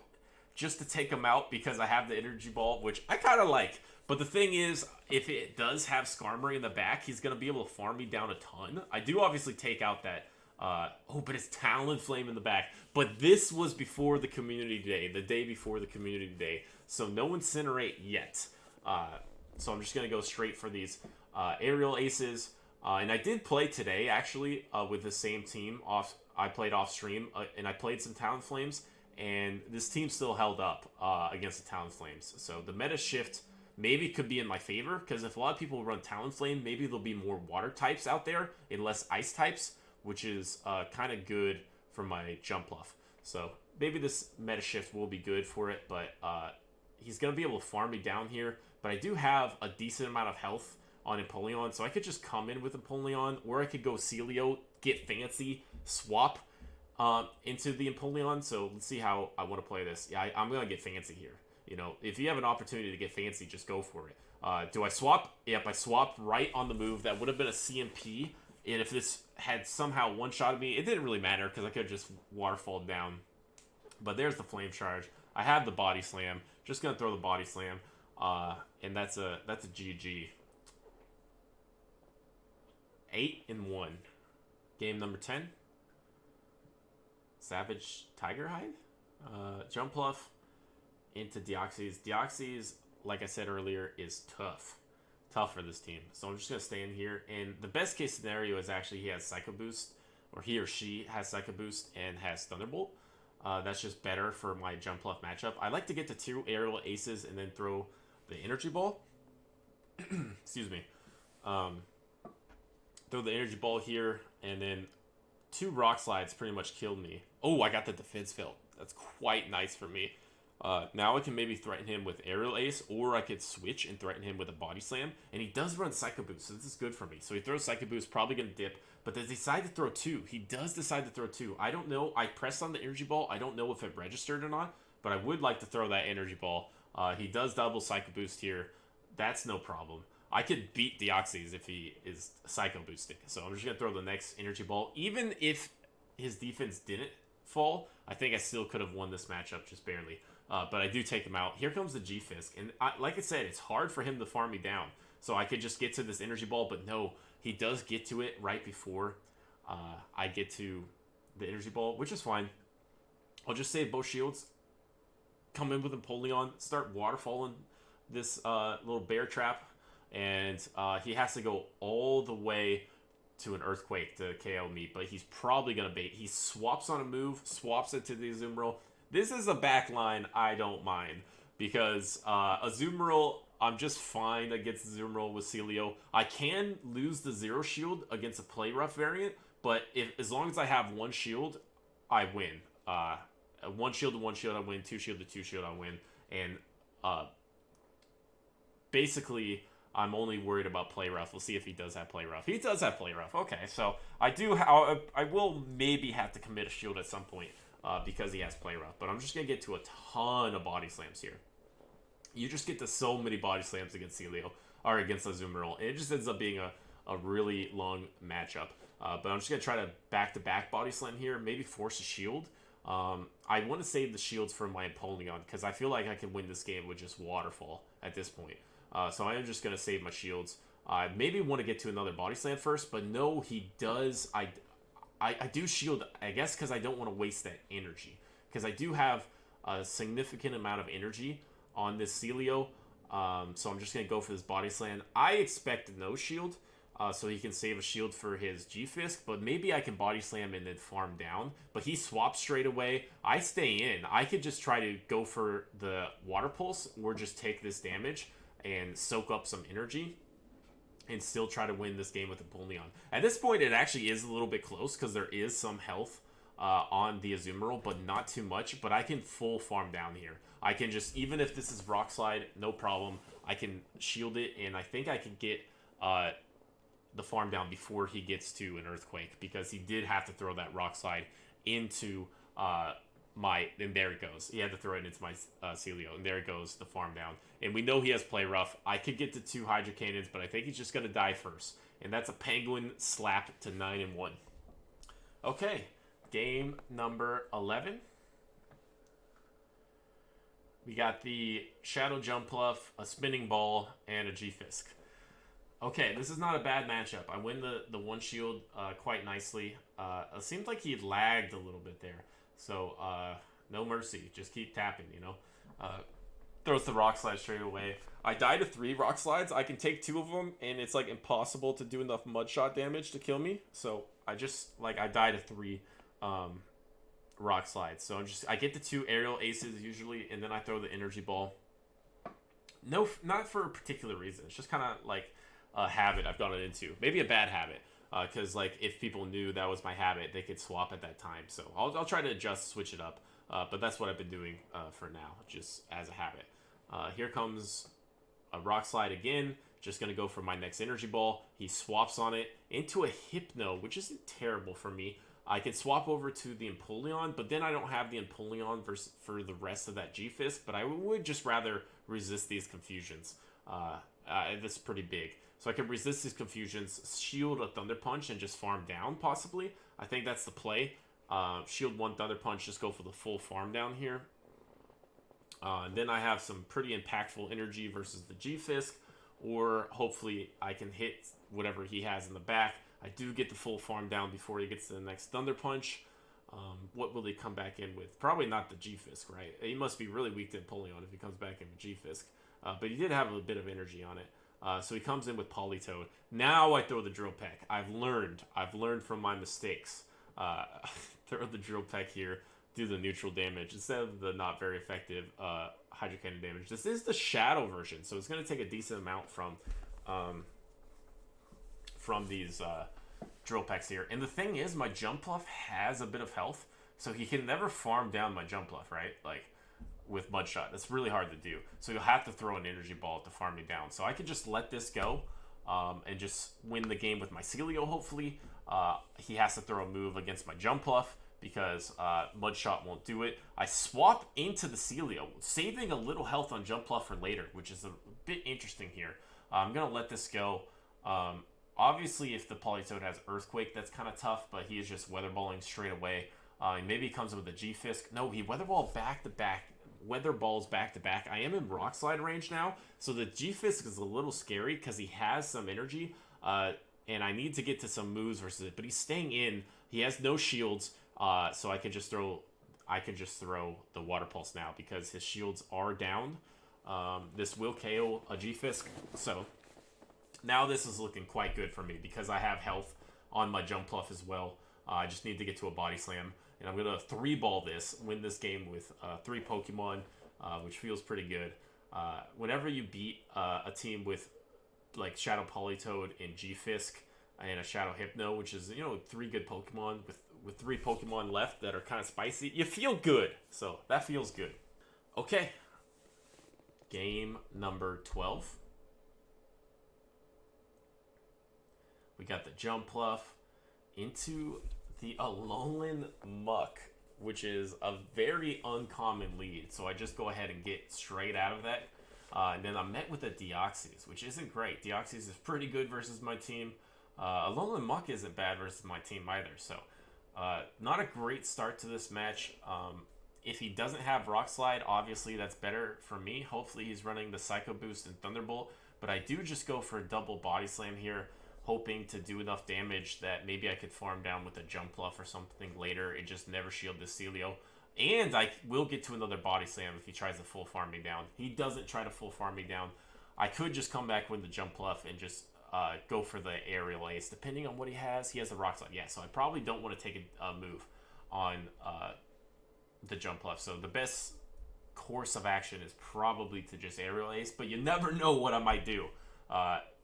[SPEAKER 1] just to take him out because I have the Energy Ball, which I kind of like. But the thing is, if it does have Skarmory in the back, he's going to be able to farm me down a ton. I do obviously take out that... but it's Talonflame in the back. But this was before the Community Day. The day before the Community Day. So no Incinerate yet. So I'm just going to go straight for these Aerial Aces. And I did play today, actually, with the same team. I played off stream, and I played some Talonflames. And this team still held up against the Talonflames. So the meta shift maybe could be in my favor, because if a lot of people run Talonflame, maybe there'll be more water types out there and less ice types, which is kind of good for my Jumpluff. So maybe this meta shift will be good for it, but he's going to be able to farm me down here. But I do have a decent amount of health on Empoleon, so I could just come in with Empoleon, or I could go Sealeo, get fancy, swap into the Empoleon. So let's see how I want to play this. Yeah, I'm going to get fancy here. You know, if you have an opportunity to get fancy, just go for it. Do I swap? Yep, I swapped right on the move. That would have been a CMP. And if this had somehow one-shotted me, it didn't really matter because I could have just waterfalled down. But there's the Flame Charge. I have the Body Slam. Just going to throw the Body Slam. And that's a GG. 8-1. Game number 10. Savage Tiger Hide. Jumpluff into Deoxys. Deoxys, like I said earlier, is tough. Tough for this team. So I'm just going to stay in here. And the best case scenario is actually he has Psycho Boost. Or he or she has Psycho Boost and has Thunderbolt. That's just better for my Jumpluff matchup. I like to get to 2 Aerial Aces and then throw the Energy Ball. Excuse me. Throw the Energy Ball here, and then 2 Rock Slides pretty much killed me. Oh, I got the Defense Field. That's quite nice for me. Now I can maybe threaten him with Aerial Ace, or I could switch and threaten him with a Body Slam. And he does run Psycho Boost, so this is good for me. So he throws Psycho Boost, probably going to dip, but does he decide to throw 2? He does decide to throw 2. I don't know. I pressed on the Energy Ball. I don't know if it registered or not, but I would like to throw that Energy Ball. He does double Psycho Boost here. That's no problem. I could beat Deoxys if he is Psycho Boosting. So I'm just going to throw the next Energy Ball. Even if his defense didn't fall, I think I still could have won this matchup just barely. But I do take him out. Here comes the G-Fisk. And like I said, it's hard for him to farm me down. So I could just get to this Energy Ball. But no, he does get to it right before I get to the Energy Ball, which is fine. I'll just save both shields. Come in with Empoleon. Start waterfalling this little bear trap. And he has to go all the way to an Earthquake to KO me. But he's probably going to bait. He swaps on a move. Swaps it to the Azumarill. This is a backline I don't mind, because Azumarill, I'm just fine against Azumarill with Sealeo. I can lose the 0 shield against a Play Rough variant, but as long as I have 1 shield, I win. 1 shield to 1 shield, I win. 2 shield to 2 shield, I win. And basically, I'm only worried about Play Rough. We'll see if he does have Play Rough. He does have Play Rough. Okay, so I will maybe have to commit a shield at some point. Because he has Play Rough. But I'm just going to get to a ton of Body Slams here. You just get to so many Body Slams against Sealeo, or against Azumarill. And it just ends up being a really long matchup. But I'm just going to try to back-to-back Body Slam here. Maybe force a shield. I want to save the shields for my Empoleon, because I feel like I can win this game with just Waterfall at this point. So I am just going to save my shields. I maybe want to get to another Body Slam first, but no, he does. I do shield, I guess, because I don't want to waste that energy. Because I do have a significant amount of energy on this Sealeo. So I'm just going to go for this Body Slam. I expect no shield, so he can save a shield for his G-Fisk. But maybe I can Body Slam and then farm down. But he swaps straight away. I stay in. I could just try to go for the Water Pulse, or just take this damage and soak up some energy and still try to win this game with Empoleon. At this point, it actually is a little bit close, because there is some health on the Azumarill, but not too much. But I can full farm down here. I can just, even if this is Rock Slide, no problem. I can shield it, and I think I can get the farm down before he gets to an Earthquake, because he did have to throw that Rock Slide into and there it goes. He had to throw it into my Sealeo, and there it goes, the farm down. And we know he has Play Rough. I could get to 2 Hydro Cannons, but I think he's just going to die first. And that's a Penguin slap to 9-1. Okay, game number 11. We got the Shadow Jumpluff, a Spinning Ball, and a G-Fisk. Okay, this is not a bad matchup. I win the 1 shield quite nicely. It seemed like he lagged a little bit there. So, no mercy. Just keep tapping, you know. Throws the Rock Slide straight away. I die to 3 Rock Slides. I can take 2 of them, and it's, like, impossible to do enough Mud Shot damage to kill me. So, I die to 3 Rock Slides. So, I get the 2 Aerial Aces usually, and then I throw the Energy Ball. No, not for a particular reason. It's just kind of, like, a habit I've gotten into. Maybe a bad habit. Because, like, if people knew that was my habit, they could swap at that time. So, I'll try to adjust, switch it up. But that's what I've been doing for now, just as a habit. Here comes a Rock Slide again. Just going to go for my next Energy Ball. He swaps on it into a Hypno, which isn't terrible for me. I can swap over to the Empoleon, but then I don't have the Empoleon for the rest of that G-Fisk. But I would just rather resist these confusions. This is pretty big. So I can resist these confusions, shield a Thunder Punch, and just farm down, possibly. I think that's the play. Shield 1 Thunder Punch, just go for the full farm down here. And then I have some pretty impactful energy versus the G-Fisk, or hopefully I can hit whatever he has in the back. I do get the full farm down before he gets to the next Thunder Punch. What will he come back in with? Probably not the G-Fisk, right? He must be really weak to Empoleon if he comes back in with G-Fisk. But he did have a bit of energy on it. So he comes in with Politoed. Now I throw the Drill Peck. I've learned from my mistakes. Throw the Drill Peck here, do the neutral damage instead of the not very effective Hydro Cannon damage. This is the Shadow version, so it's going to take a decent amount from these Drill Pecks here. And the thing is, my Jumpluff has a bit of health, so he can never farm down my Jumpluff, right? Like, with Mud Shot. That's really hard to do. So you'll have to throw an Energy Ball to farm me down. So I could just let this go and just win the game with my Sealeo, hopefully. He has to throw a move against my Jumpluff because Mud Shot won't do it. I swap into the Sealeo, saving a little health on Jumpluff for later, which is a bit interesting here. I'm going to let this go. Obviously, if the Politoed has Earthquake, that's kind of tough, but he is just Weather Balling straight away. Maybe he comes in with a G-Fisk. No, he Weather Balls back-to-back. Weather Balls back-to-back. I am in Rock Slide range now, so the G-Fisk is a little scary because he has some energy, and I need to get to some moves versus it. But he's staying in. He has no shields, so I could just throw the Water Pulse now because his shields are down. This will KO a G-Fisk, so now this is looking quite good for me because I have health on my Jumpluff as well. I just need to get to a Body Slam. And I'm going to 3-ball this, win this game with 3 Pokemon, which feels pretty good. Whenever you beat a team with like Shadow Politoed and G-Fisk and a Shadow Hypno, which is, 3 good Pokemon with 3 Pokemon left that are kind of spicy, you feel good. So that feels good. Okay. Game number 12. We got the Jumpluff into the Alolan Muck, which is a very uncommon lead. So I just go ahead and get straight out of that. And then I'm met with a Deoxys, which isn't great. Deoxys is pretty good versus my team. Alolan Muck isn't bad versus my team either. So not a great start to this match. If he doesn't have Rock Slide, obviously that's better for me. Hopefully he's running the Psycho Boost and Thunderbolt. But I do just go for a double Body Slam here, hoping to do enough damage that maybe I could farm down with a Jumpluff or something later and just never shield the Sealeo. And I will get to another Body Slam if he tries to full farm me down. He doesn't try to full farm me down. I could just come back with the Jumpluff and just go for the Aerial Ace, depending on what he has. He has the Rock Slide. Yeah, so I probably don't want to take a move on the Jumpluff. So the best course of action is probably to just Aerial Ace, but you never know what I might do.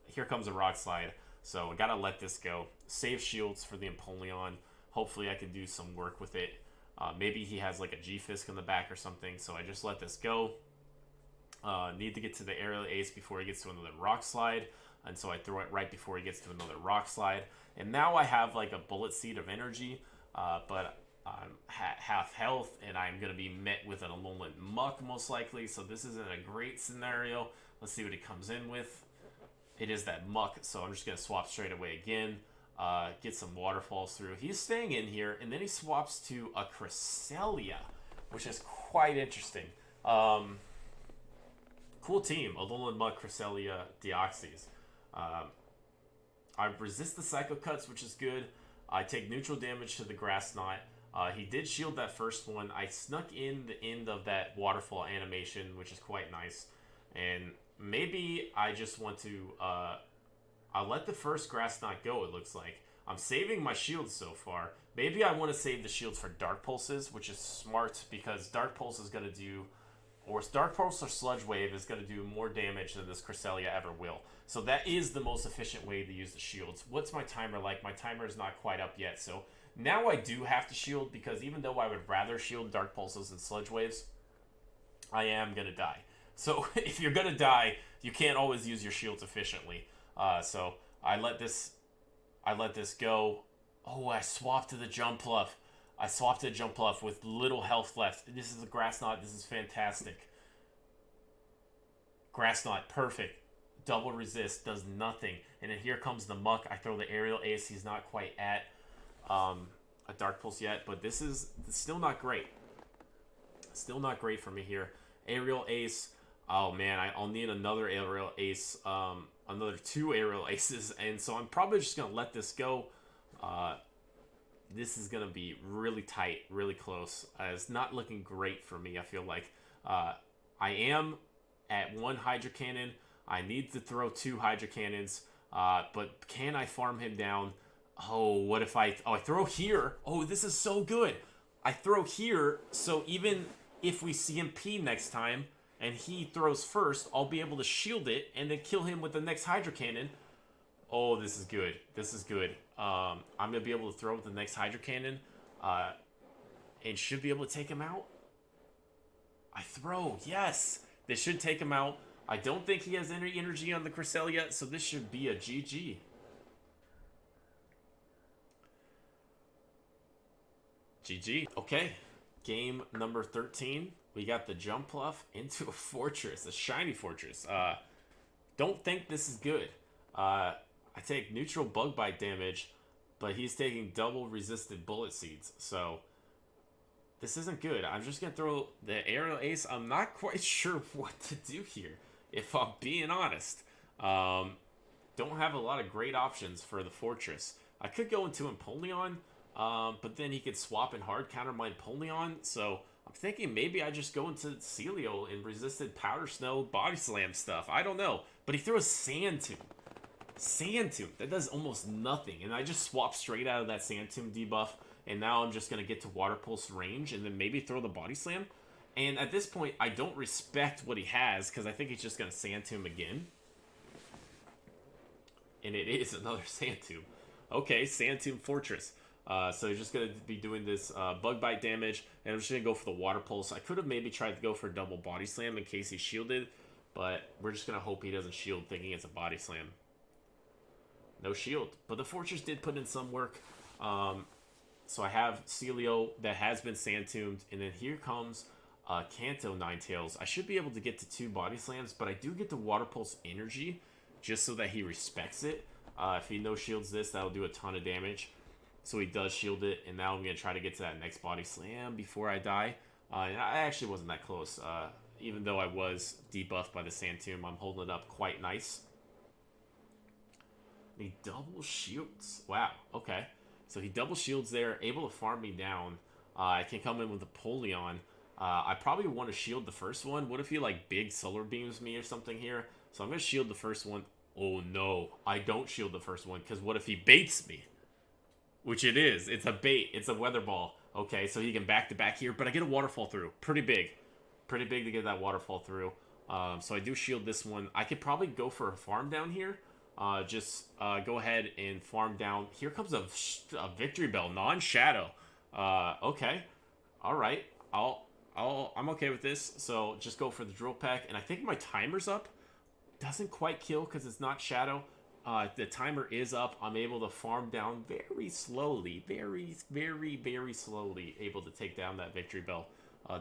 [SPEAKER 1] Here comes a Rock Slide. So I gotta let this go. Save shields for the Empoleon. Hopefully I can do some work with it. Maybe he has like a G-Fisk in the back or something. So I just let this go. Need to get to the Aerial Ace before he gets to another Rock Slide. And so I throw it right before he gets to another Rock Slide. And now I have like a Bullet Seed of energy. But I'm half health. And I'm going to be met with an Alolan Muck most likely. So this isn't a great scenario. Let's see what he comes in with. It is that Muck, so I'm just going to swap straight away again. Get some waterfalls through. He's staying in here, and then he swaps to a Cresselia, which is quite interesting. Cool team. Alolan Muck, Cresselia, Deoxys. I resist the Psycho Cuts, which is good. I take neutral damage to the Chesnaught. He did shield that first one. I snuck in the end of that waterfall animation, which is quite nice. And maybe I just want to I'll let the first Chesnaught go, it looks like. I'm saving my shields so far. Maybe I want to save the shields for Dark Pulses, which is smart because Dark Pulse is going to do, or Dark Pulse or Sludge Wave is going to do more damage than this Cresselia ever will. So that is the most efficient way to use the shields. What's my timer like? My timer is not quite up yet. So now I do have to shield because even though I would rather shield Dark Pulses and Sludge Waves, I am going to die. So if you're going to die, you can't always use your shields efficiently. So I let this go. Oh, I swapped to the Jumpluff. I swapped to Jumpluff with little health left. This is a Chesnaught. This is fantastic. Chesnaught, perfect. Double resist, does nothing. And then here comes the Muck. I throw the Aerial Ace. He's not quite at a Dark Pulse yet, but this is still not great. Still not great for me here. Aerial Ace. Oh man, I'll need another Aerial Ace, another 2 Aerial Aces, and so I'm probably just going to let this go. This is going to be really tight, really close. It's not looking great for me, I feel like. I am at 1 Hydro Cannon. I need to throw 2 Hydro Cannons, but can I farm him down? Oh, what if I throw here? Oh, this is so good. I throw here, so even if we CMP next time, and he throws first, I'll be able to shield it and then kill him with the next Hydro Cannon. Oh, this is good. This is good. I'm going to be able to throw with the next Hydro Cannon and should be able to take him out. I throw. Yes. This should take him out. I don't think he has any energy on the Cresselia, so this should be a GG. GG. Okay. Game number 13. We got the Jumpluff into a fortress, a shiny fortress. Don't think this is good. I take neutral bug bite damage, but he's taking double resisted bullet seeds. So this isn't good. I'm just going to throw the aerial ace. I'm not quite sure what to do here, if I'm being honest. Don't have a lot of great options for the fortress. I could go into Empoleon, but then he could swap and hard counter my Empoleon. So I'm thinking maybe I just go into Sealeo and resisted Powder Snow Body Slam stuff. I don't know. But he threw a Sand Tomb. Sand Tomb. That does almost nothing. And I just swap straight out of that Sand Tomb debuff. And now I'm just going to get to Water Pulse range and then maybe throw the Body Slam. And at this point, I don't respect what he has because I think he's just going to Sand Tomb again. And it is another Sand Tomb. Okay, Sand Tomb Fortress. So he's just going to be doing this bug bite damage, and I'm just going to go for the Water Pulse. I could have maybe tried to go for a double Body Slam in case he's shielded, but we're just going to hope he doesn't shield thinking it's a Body Slam. No shield, but the Fortress did put in some work. So I have Sealeo that has been Sand Tombed, and then here comes Kanto Ninetales. I should be able to get to 2 Body Slams, but I do get the Water Pulse energy just so that he respects it. If he no-shields this, that'll do a ton of damage. So he does shield it, and now I'm going to try to get to that next Body Slam before I die. And I actually wasn't that close. Even though I was debuffed by the Sand Tomb, I'm holding it up quite nice. And he double shields. Wow, okay. So he double shields there, able to farm me down. I can come in with Empoleon. I probably want to shield the first one. What if he, like, big solar beams me or something here? So I'm going to shield the first one. Oh, no. I don't shield the first one, because what if he baits me? Which it is. It's a bait. It's a weather ball. Okay, so he can back to back here, but I get a waterfall through. Pretty big. Pretty big to get that waterfall through. So I do shield this one. I could probably go for a farm down here. Just go ahead and farm down. Here comes a Victreebel, non-shadow. Okay. All right. I'm okay with this. So just go for the drill peck, and I think my timer's up. Doesn't quite kill because it's not shadow. The timer is up. I'm able to farm down very slowly. Very slowly. Able to take down that Victreebel.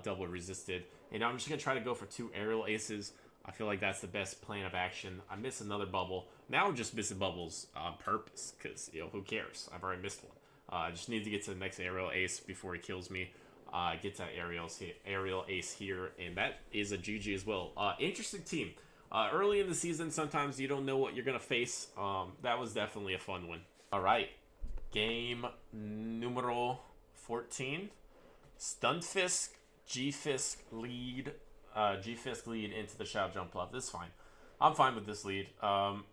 [SPEAKER 1] Double resisted. And now I'm just going to try to go for 2 aerial aces. I feel like that's the best plan of action. I miss another bubble. Now I'm just missing bubbles on purpose. Because, you know, who cares? I've already missed one. I just need to get to the next aerial ace before he kills me. Get that aerial ace here. And that is a GG as well. Interesting team. Early in the season, sometimes you don't know what you're going to face. That was definitely a fun one. All right. Game numero 14. Stunfisk, G-Fisk lead. G-Fisk lead into the Shadow Jumpluff. This is fine. I'm fine with this lead. I'm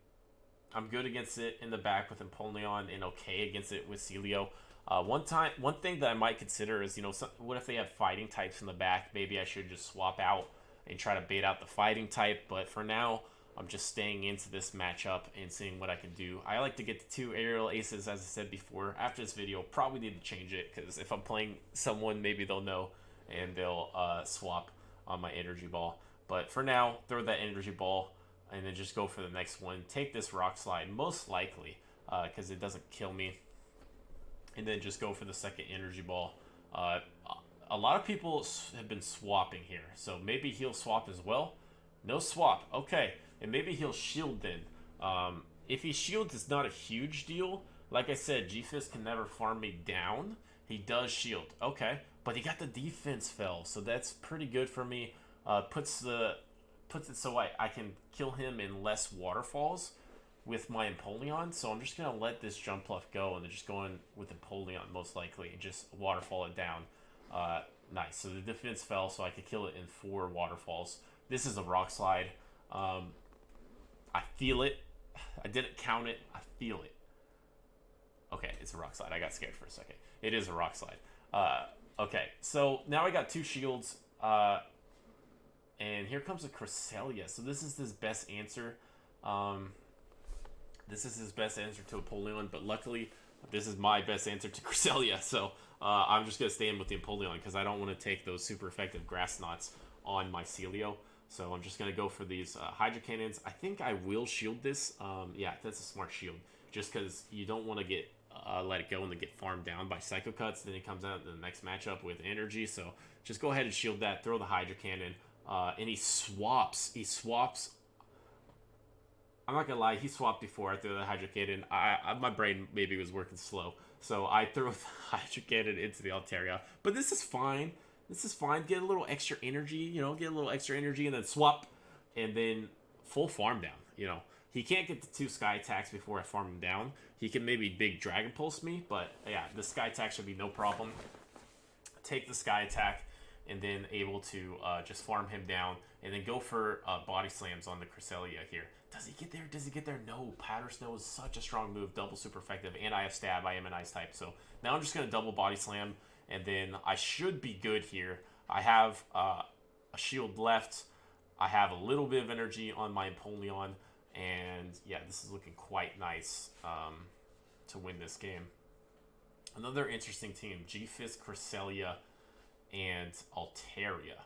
[SPEAKER 1] good against it in the back with Empoleon and okay against it with Sealeo. One thing that I might consider is, you know, what if they have fighting types in the back? Maybe I should just swap out and try to bait out the fighting type, but for now, I'm just staying into this matchup and seeing what I can do. I like to get the 2 aerial aces, as I said before. After this video, probably need to change it, because if I'm playing someone, maybe they'll know, and they'll swap on my energy ball. But for now, throw that energy ball, and then just go for the next one. Take this rock slide, most likely, because it doesn't kill me. And then just go for the second energy ball. A lot of people have been swapping here, so maybe he'll swap as well. No swap, okay, and maybe he'll shield then. If he shields, it's not a huge deal. Like I said, G-Fisk can never farm me down. He does shield, okay, but he got the defense fell, so that's pretty good for me. Puts it so I can kill him in less waterfalls with my Empoleon. So I'm just gonna let this Jumpluff go, and then just go in with Empoleon most likely, and just waterfall it down. Nice. So the defense fell, so I could kill it in 4 waterfalls. This is a rock slide. I feel it. I didn't count it. I feel it. Okay, it's a rock slide. I got scared for a second. It is a rock slide. Okay, so now I got 2 shields. And here comes a Cresselia. So this is his best answer. This is his best answer to Empoleon, but luckily this is my best answer to Cresselia. So I'm just going to stay in with the Empoleon because I don't want to take those super effective grass knots. on my Sealeo. So I'm just going to go for these Hydro Cannons. I think I will shield this. Yeah, that's a smart shield. Just because you don't want to get let it go and then get farmed down by Psycho Cuts. Then it comes out in the next matchup with energy. So just go ahead and shield that. Throw the Hydro Cannon. And he swaps. I'm not going to lie. He swapped before I threw the Hydro Cannon. My brain maybe was working slow. So I threw the Hydro Cannon into the Altaria. But this is fine. This is fine. Get a little extra energy, you know, get a little extra energy and then swap and then full farm down, you know. He can't get the 2 Sky Attacks before I farm him down. He can maybe big Dragon Pulse me, but yeah, the Sky Attack should be no problem. Take the Sky Attack and then able to just farm him down and then go for Body Slams on the Cresselia here. Does he get there? Does he get there? No. Powder Snow is such a strong move, double super effective, and I have Stab. I am an Ice type, so now I'm just going to double Body Slam. And then I should be good here. I have a shield left. I have a little bit of energy on my Empoleon. And yeah, this is looking quite nice to win this game. Another interesting team. G-Fist, Cresselia, and Altaria.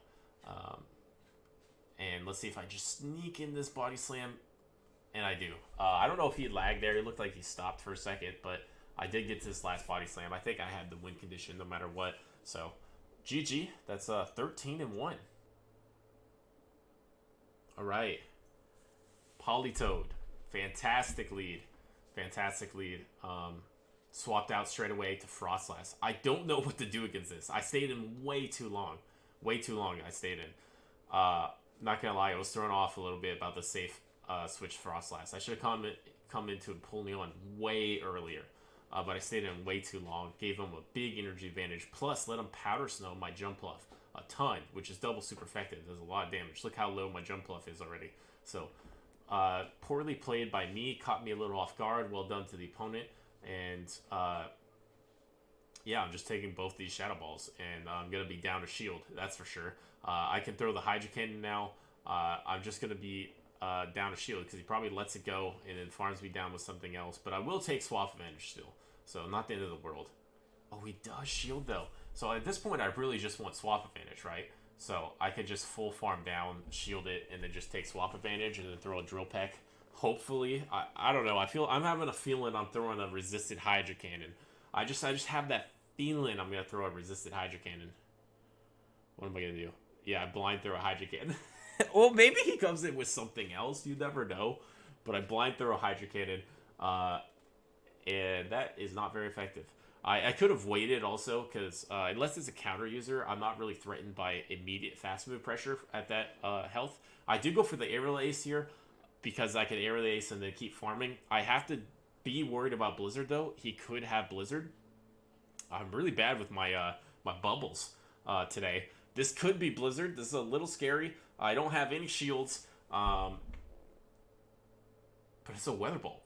[SPEAKER 1] And let's see if I just sneak in this Body Slam. And I do. I don't know if he lagged there. It looked like he stopped for a second, but I did get to this last Body Slam. I think I had the win condition no matter what. So, GG. That's 13-1. All right. Politoed. Fantastic lead. Fantastic lead. Swapped out straight away to Froslass. I don't know what to do against this. I stayed in way too long. Way too long I stayed in. Not going to lie, I was thrown off a little bit about the safe switch Froslass. I should have come into Empoleon way earlier. But I stayed in way too long. Gave him a big energy advantage. Plus, let him Powder Snow my Jumpluff a ton, which is double super effective. Does a lot of damage. Look how low my Jumpluff is already. So, poorly played by me. Caught me a little off guard. Well done to the opponent. And, yeah, I'm just taking both these Shadow Balls. And I'm going to be down to shield. That's for sure. I can throw the Hydro Cannon now. I'm just going to be down to shield because he probably lets it go and then farms me down with something else. But I will take Swap Advantage still. So not the end of the world. Oh, he does shield though. So at this point, I really just want Swap Advantage, right? So I could just full farm down, shield it, and then just take Swap Advantage and then throw a Drill Peck. Hopefully, I don't know. I'm having a feeling I'm throwing a resisted Hydro Cannon. I just have that feeling I'm gonna throw a resisted Hydro Cannon. What am I gonna do? Yeah, blind throw a Hydro Cannon. Well, maybe he comes in with something else. You never know. But I blind throw a Hydro Cannon. And that is not very effective. I could have waited also, because unless it's a counter user, I'm not really threatened by immediate fast move pressure at that health. I do go for the Aerial Ace here, because I can Aerial Ace and then keep farming. I have to be worried about Blizzard, though. He could have Blizzard. I'm really bad with my my bubbles today. This could be Blizzard. This is a little scary. I don't have any shields. But it's a Weather Ball.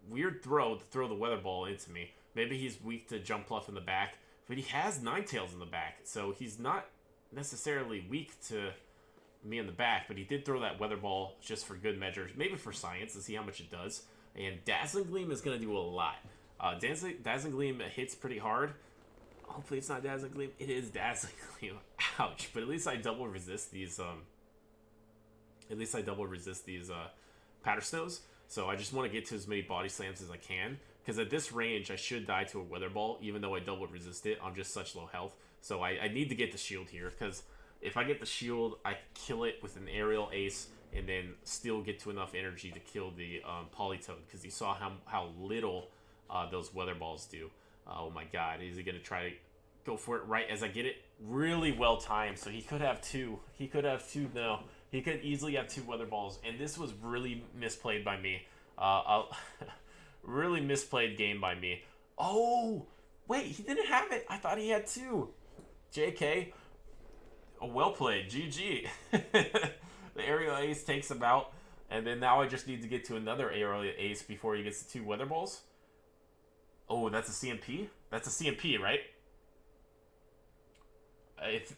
[SPEAKER 1] Weird throw to throw the Weather Ball into me. Maybe he's weak to Jumpluff in the back. But he has Ninetales in the back. So he's not necessarily weak to me in the back. But he did throw that Weather Ball just for good measure. Maybe for science to see how much it does. And Dazzling Gleam is going to do a lot. Dazzling Gleam hits pretty hard. Hopefully it's not Dazzling Gleam. It is Dazzling Gleam. Ouch. But at least I double resist these Powder Snows. So I just want to get to as many Body Slams as I can. Because at this range, I should die to a Weather Ball, even though I double resist it. I'm just such low health. So I need to get the shield here. Because if I get the shield, I kill it with an Aerial Ace. And then still get to enough energy to kill the Politoed. Because you saw how little those Weather Balls do. Oh my god. Is he going to try to go for it right as I get it? Really well timed. So he could have two. He could have two now. He could easily have two Weather Balls, and this was really misplayed by me. Really misplayed game by me. Oh, wait, he didn't have it. I thought he had two. JK. Oh, well played. GG. The Aerial Ace takes him out, and then now I just need to get to another Aerial Ace before he gets the two Weather Balls. Oh, that's a CMP? That's a CMP, right?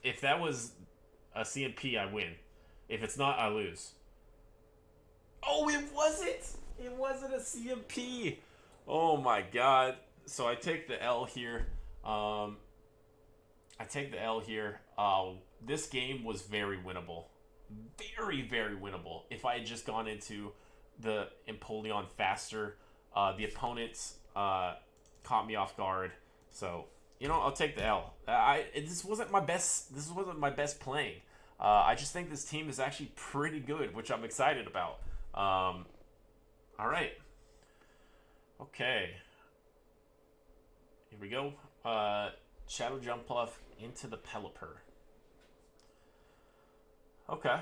[SPEAKER 1] If that was a CMP, I win. If it's not, I lose. Oh, it wasn't! It wasn't a CMP! Oh my god. So I take the L here. I take the L here. This game was very winnable. Very, very winnable. If I had just gone into the Empoleon faster, the opponents caught me off guard. So, I'll take the L. This wasn't my best. This wasn't my best playing. I just think this team is actually pretty good, which I'm excited about. All right. Okay. Here we go. Shadow Jumpluff into the Pelipper. Okay.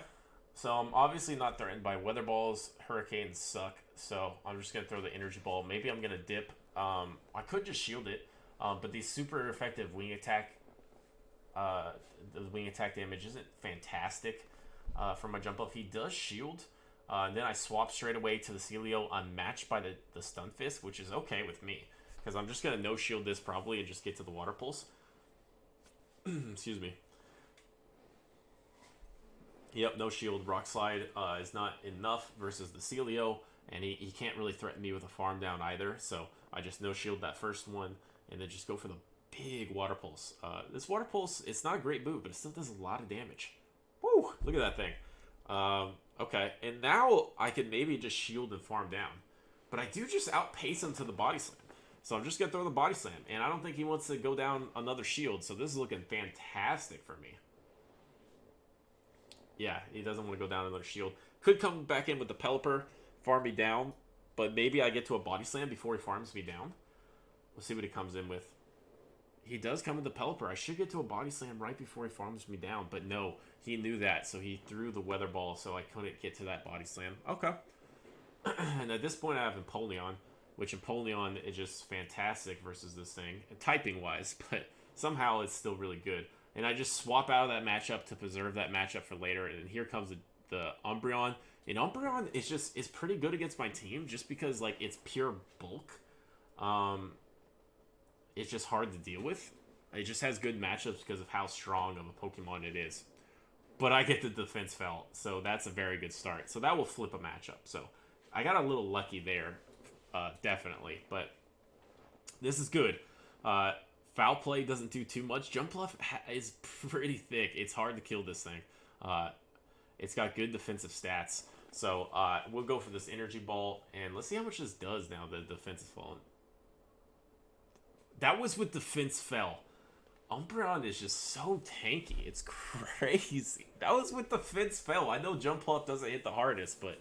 [SPEAKER 1] So I'm obviously not threatened by Weather Balls. Hurricanes suck. So I'm just going to throw the Energy Ball. Maybe I'm going to dip. I could just shield it. But the super effective wing attack, the wing attack damage isn't fantastic for my Jumpluff. He does shield. And then I swap straight away to the Sealeo unmatched by the Stunfisk, which is okay with me. Because I'm just going to no-shield this probably and just get to the Water Pulse. Excuse me. Yep, no shield. Rock Slide is not enough versus the Sealeo. And he can't really threaten me with a farm down either. So I just no-shield that first one. And then just go for the big Water Pulse. This Water Pulse, it's not a great move, but it still does a lot of damage. Woo! Look at that thing. Okay, and now I can maybe just shield and farm down. But I do just outpace him to the Body Slam. So I'm just going to throw the Body Slam. And I don't think he wants to go down another shield. So this is looking fantastic for me. Yeah, he doesn't want to go down another shield. Could come back in with the Pelipper, farm me down. But maybe I get to a Body Slam before he farms me down. We'll see what he comes in with. He does come with the Pelipper. I should get to a Body Slam right before he farms me down. But no, he knew that. So he threw the Weather Ball so I couldn't get to that Body Slam. Okay. And at this point I have Empoleon. Which Empoleon is just fantastic versus this thing. Typing-wise. But somehow it's still really good. And I just swap out of that matchup to preserve that matchup for later. And here comes the Umbreon. And Umbreon is pretty good against my team. Just because like it's pure bulk. It's just hard to deal with. It just has good matchups because of how strong of a Pokemon it is. But I get the Defense Fell, so that's a very good start. So that will flip a matchup. So I got a little lucky there, definitely. But this is good. Foul Play doesn't do too much. Jumpluff is pretty thick. It's hard to kill this thing. It's got good defensive stats. So we'll go for this Energy Ball, and let's see how much this does now that the defense is fallen. That was with Defense Fell. Umbreon is just so tanky. It's crazy. That was with Defense Fell. I know Jumpluff doesn't hit the hardest, but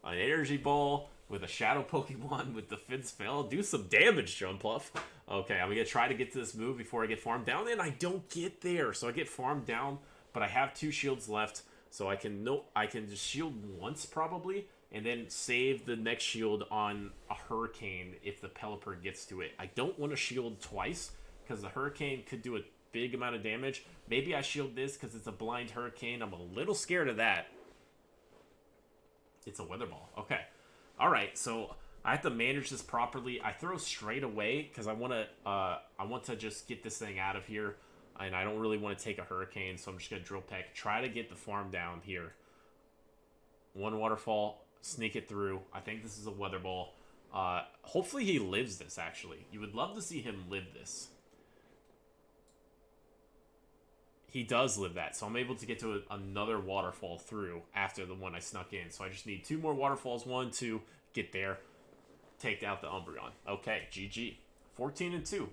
[SPEAKER 1] an Energy Ball with a Shadow Pokemon with Defense Fell. Do some damage, Jumpluff. Okay, I'm going to try to get to this move before I get farmed down, and I don't get there. So I get farmed down, but I have 2 shields left, so I can just shield once probably, and then save the next shield on a Hurricane if the Pelipper gets to it. I don't want to shield twice, because the Hurricane could do a big amount of damage. Maybe I shield this because it's a blind Hurricane. I'm a little scared of that. It's a Weather Ball. Okay. Alright, so I have to manage this properly. I throw straight away because I want to just get this thing out of here. And I don't really want to take a Hurricane, so I'm just going to Drill Peck. Try to get the farm down here. 1 Waterfall. Sneak it through. I think this is a Weather Ball. Hopefully he lives this, actually. You would love to see him live this. He does live that, so I'm able to get to another Waterfall through after the one I snuck in. So I just need 2 more Waterfalls. 1, 2, get there. Take out the Umbreon. Okay, GG. 14-2.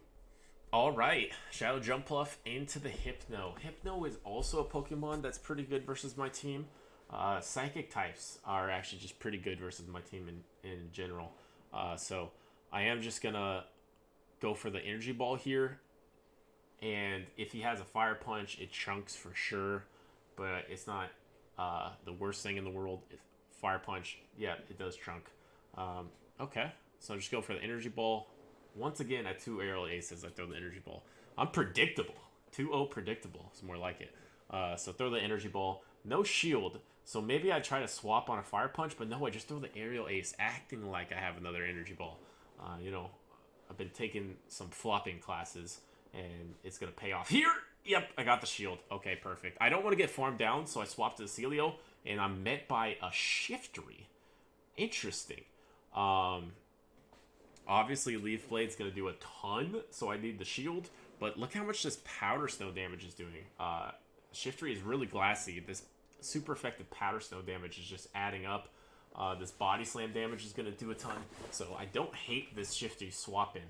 [SPEAKER 1] Alright, Shadow Jumpluff into the Hypno. Hypno is also a Pokemon that's pretty good versus my team. Psychic types are actually just pretty good versus my team in general. So I am just going to go for the Energy Ball here. And if he has a Fire Punch, it chunks for sure. But it's not the worst thing in the world. If Fire Punch, yeah, it does chunk. Okay, so just go for the Energy Ball. Once again, at 2 Aerial Aces, I throw the Energy Ball. I'm predictable. 2-0 predictable. It's more like it. So throw the Energy Ball. No shield. So maybe I try to swap on a Fire Punch, but no, I just throw the Aerial Ace, acting like I have another Energy Ball. I've been taking some flopping classes, and it's going to pay off here. Yep, I got the shield. Okay, perfect. I don't want to get farmed down, so I swapped to the Sealeo, and I'm met by a Shiftry. Interesting. Obviously, Leaf Blade's going to do a ton, so I need the shield. But look how much this Powder Snow damage is doing. Shiftry is really glassy. This super effective Powder Snow damage is just adding up. This Body Slam damage is going to do a ton. So I don't hate this Shiftry swap in.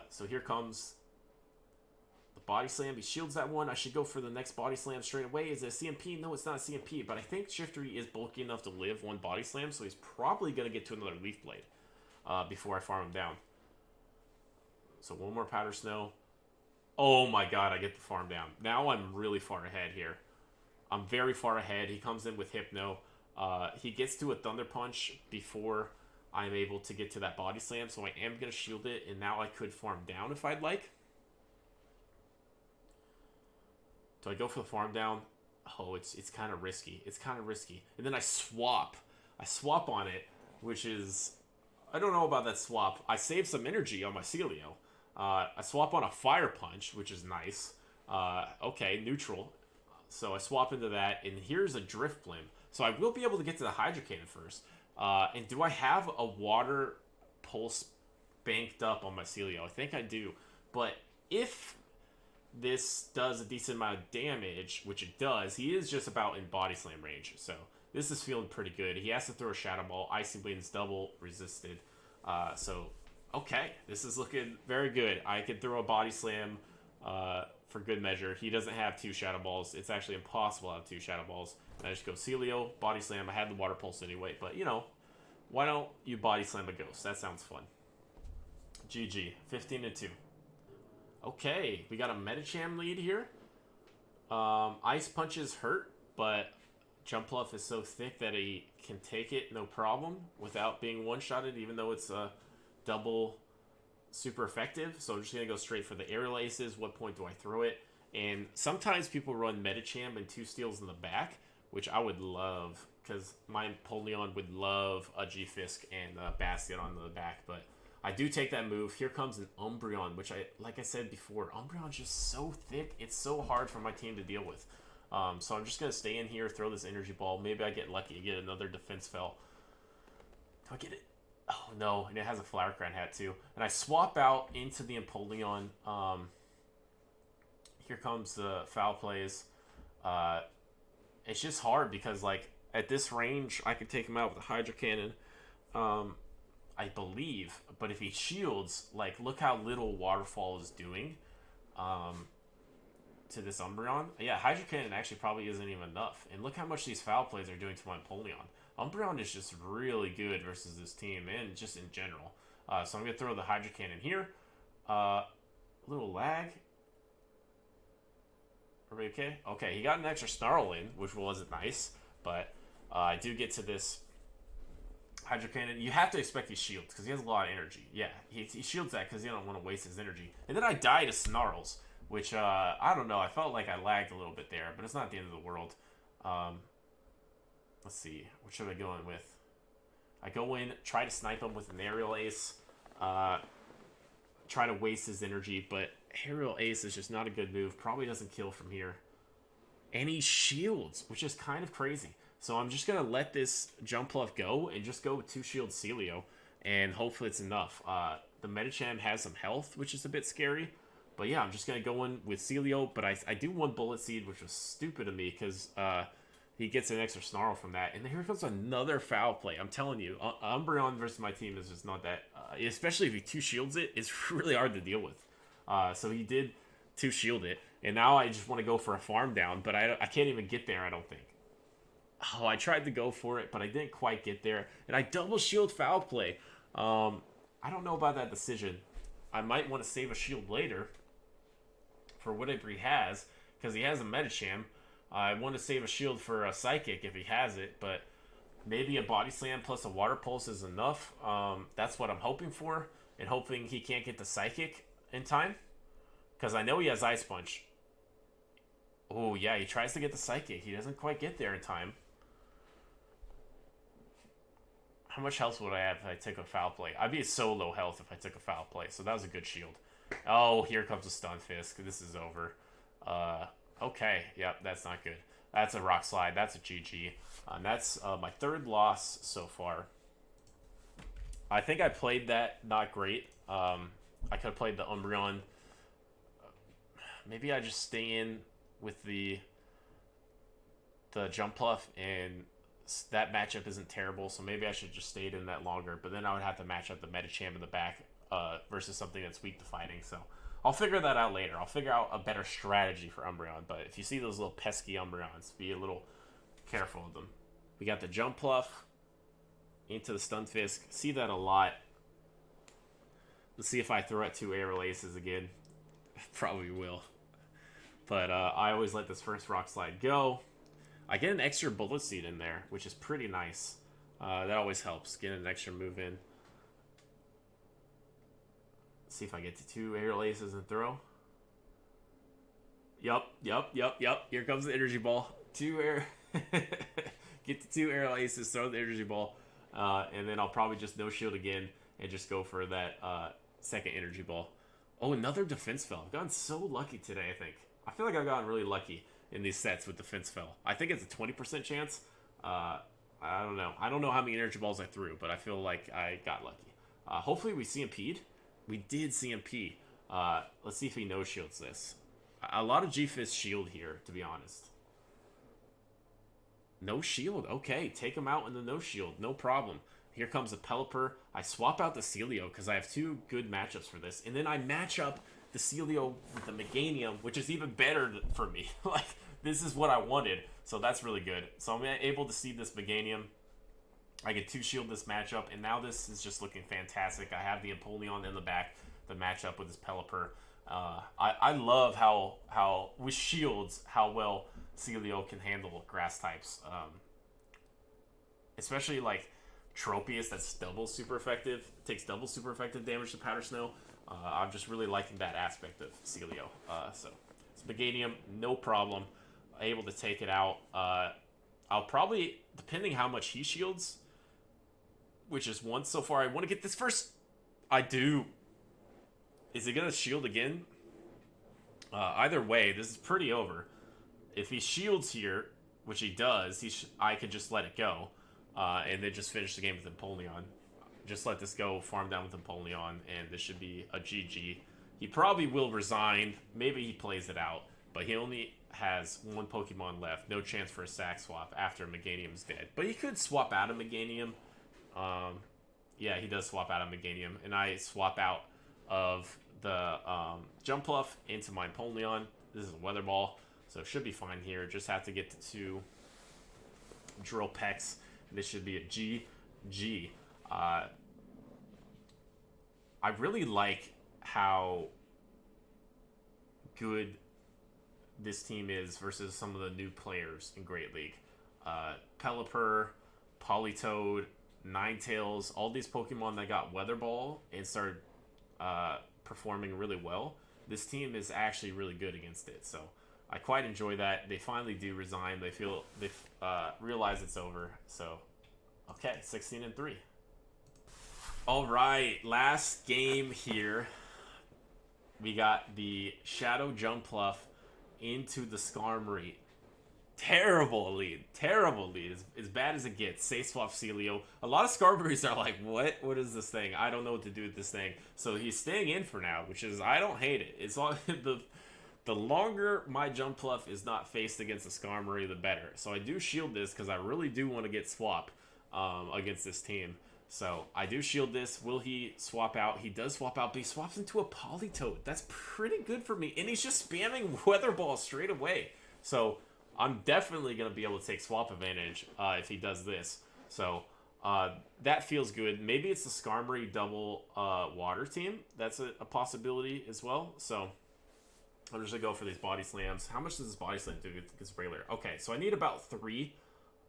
[SPEAKER 1] So here comes the Body Slam. He shields that one. I should go for the next Body Slam straight away. Is it a CMP? No, it's not a CMP. But I think Shiftry is bulky enough to live one Body Slam. So he's probably going to get to another Leaf Blade before I farm him down. So one more Powder Snow. Oh my god, I get the farm down. Now I'm really far ahead here. I'm very far ahead. He comes in with Hypno. He gets to a Thunder Punch before I'm able to get to that Body Slam, so I am going to shield it, and now I could farm down if I'd like. Do I go for the farm down? Oh, it's kind of risky. It's kind of risky. And then I swap. I swap on it, which is... I don't know about that swap. I save some energy on my Sealeo. I swap on a Fire Punch, which is nice. Okay, neutral. So I swap into that, and here's a Drifblim. So I will be able to get to the Hydro Cannon first. And do I have a Water Pulse banked up on my Sealeo? I think I do. But if this does a decent amount of damage, which it does, he is just about in Body Slam range. So this is feeling pretty good. He has to throw a Shadow Ball. Icy Blind's double resisted. So... okay, this is looking very good. I could throw a Body Slam for good measure. He doesn't have 2 Shadow Balls. It's actually impossible to have 2 Shadow Balls. And I just go Sealeo, Body Slam. I had the Water Pulse anyway, but, you know, why don't you Body Slam a Ghost? That sounds fun. GG, 15-2. Okay, we got a Medicham lead here. Ice Punches hurt, but Jumpluff is so thick that he can take it no problem without being one-shotted, even though it's double super effective. So I'm just going to go straight for the Aerial Aces. What point do I throw it? And sometimes people run Medicham and 2 steals in the back, which I would love, because my Empoleon would love a G-Fisk and a Bastiodon on the back, but I do take that move. Here comes an Umbreon, which like I said before, Umbreon's just so thick. It's so hard for my team to deal with. So I'm just going to stay in here, throw this Energy Ball. Maybe I get lucky and get another Defense Fell. Do I get it? Oh, no. And it has a Flower Crown hat, too. And I swap out into the Empoleon. Here comes the Foul Plays. It's just hard because, like, at this range, I could take him out with a Hydro Cannon. I believe. But if he shields, like, look how little Waterfall is doing to this Umbreon. Yeah, Hydro Cannon actually probably isn't even enough. And look how much these Foul Plays are doing to my Empoleon. Umbreon is just really good versus this team and just in general. So I'm going to throw the Hydro Cannon here. A little lag. Are we okay? Okay, he got an extra Snarl in, which wasn't nice. But I do get to this Hydro Cannon. You have to expect he shields because he has a lot of energy. Yeah, he shields that because he don't want to waste his energy. And then I die to Snarls, which, I don't know. I felt like I lagged a little bit there, but it's not the end of the world. Let's see. What should I go in with? I go in, try to snipe him with an Aerial Ace. Try to waste his energy, but Aerial Ace is just not a good move. Probably doesn't kill from here. And he shields, which is kind of crazy. So I'm just going to let this Jumpluff go and just go with 2 shield Sealeo. And hopefully it's enough. The Medicham has some health, which is a bit scary. But yeah, I'm just going to go in with Sealeo. But I do want Bullet Seed, which was stupid of me because he gets an extra Snarl from that. And then here comes another Foul Play. I'm telling you, Umbreon versus my team is just not that... especially if he 2 shields it, it's really hard to deal with. So he did 2 shield it. And now I just want to go for a farm down. But I can't even get there, I don't think. Oh, I tried to go for it, but I didn't quite get there. And I double shield Foul Play. I don't know about that decision. I might want to save a shield later for whatever he has, because he has a Medicham. I want to save a shield for a Psychic if he has it, but maybe a Body Slam plus a Water Pulse is enough. That's what I'm hoping for, and hoping he can't get the Psychic in time, because I know he has Ice Punch. Oh, yeah, he tries to get the Psychic. He doesn't quite get there in time. How much health would I have if I took a Foul Play? I'd be so low health if I took a Foul Play, so that was a good shield. Oh, here comes a Stunfisk. This is over. Okay, yep, that's not good. That's a Rock Slide. That's a GG. That's my 3rd loss so far. I think I played that not great. I could have played the Umbreon maybe I just stay in with the Jumpluff, and that matchup isn't terrible, so maybe I should just stay in that longer. But then I would have to match up the Medicham in the back versus something that's weak to fighting. So I'll figure that out later. I'll figure out a better strategy for Umbreon. But if you see those little pesky Umbreons, be a little careful of them. We got the Jumpluff into the Stunfisk. See that a lot. Let's see if I throw out 2 Aerial Aces again. Probably will. But I always let this first Rock Slide go. I get an extra Bullet Seed in there, which is pretty nice. That always helps. Get an extra move in. See if I get to 2 Aerial Aces and throw. Yup. Here comes the Energy Ball. Get to 2 Aerial Aces, throw the Energy Ball. And then I'll probably just no shield again and just go for that second Energy Ball. Oh, another Defense Fell. I've gotten so lucky today, I think. I feel like I've gotten really lucky in these sets with Defense Fell. I think it's a 20% chance. I don't know. I don't know how many Energy Balls I threw, but I feel like I got lucky. Hopefully we CMP'd. We did CMP. Let's see if he no-shields this. A lot of G-Fist shield here, to be honest. No shield. Okay, take him out in the no shield. No problem. Here comes a Pelipper. I swap out the Sealeo because I have 2 good matchups for this. And then I match up the Sealeo with the Meganium, which is even better for me. Like, this is what I wanted. So that's really good. So I'm able to see this Meganium. I get 2 shield this matchup. And now this is just looking fantastic. I have the Empoleon in the back, the matchup with this Pelipper. I love how with shields, how well Sealeo can handle grass types. Especially like Tropius, that's double super effective. It takes double super effective damage to Powder Snow. I'm just really liking that aspect of Sealeo. So it's Meganium, no problem. Able to take it out. I'll probably, depending how much he shields, which is 1 so far, I want to get this first. I do. Is he going to shield again? Either way, this is pretty over. If he shields here, which he does, I could just let it go. And then just finish the game with Empoleon. Just let this go, farm down with Empoleon, and this should be a GG. He probably will resign. Maybe he plays it out. But he only has 1 Pokemon left. No chance for a sack swap after Meganium's dead. But he could swap out of Meganium. Yeah, he does swap out of Meganium. And I swap out of the Jumpluff into my Empoleon. This is a Weather Ball, so it should be fine here. Just have to get to 2 Drill Pecks. This should be a GG. I really like how good this team is versus some of the new players in Great League. Pelipper, Politoed, Ninetales, all these Pokemon that got Weather Ball and started performing really well. This team is actually really good against it, so I quite enjoy that. They finally do resign. They realize it's over. So, okay, 16-3. All right, last game here. We got the Shadow Jumpluff into the Skarmory. Terrible lead. As bad as it gets. Say swap Sealeo. A lot of Skarmories are like, what? What is this thing? I don't know what to do with this thing. So he's staying in for now, which is, I don't hate it. It's all the longer my Jumpluff is not faced against a Skarmory, the better. So I do shield this because I really do want to get swap against this team. So I do shield this. Will he swap out? He does swap out, but he swaps into a Politoed. That's pretty good for me. And he's just spamming Weather Ball straight away. So I'm definitely going to be able to take swap advantage if he does this. So that feels good. Maybe it's the Skarmory double water team. That's a possibility as well. So I'm just going to go for these body slams. How much does this body slam do against regular? Okay, so I need about 3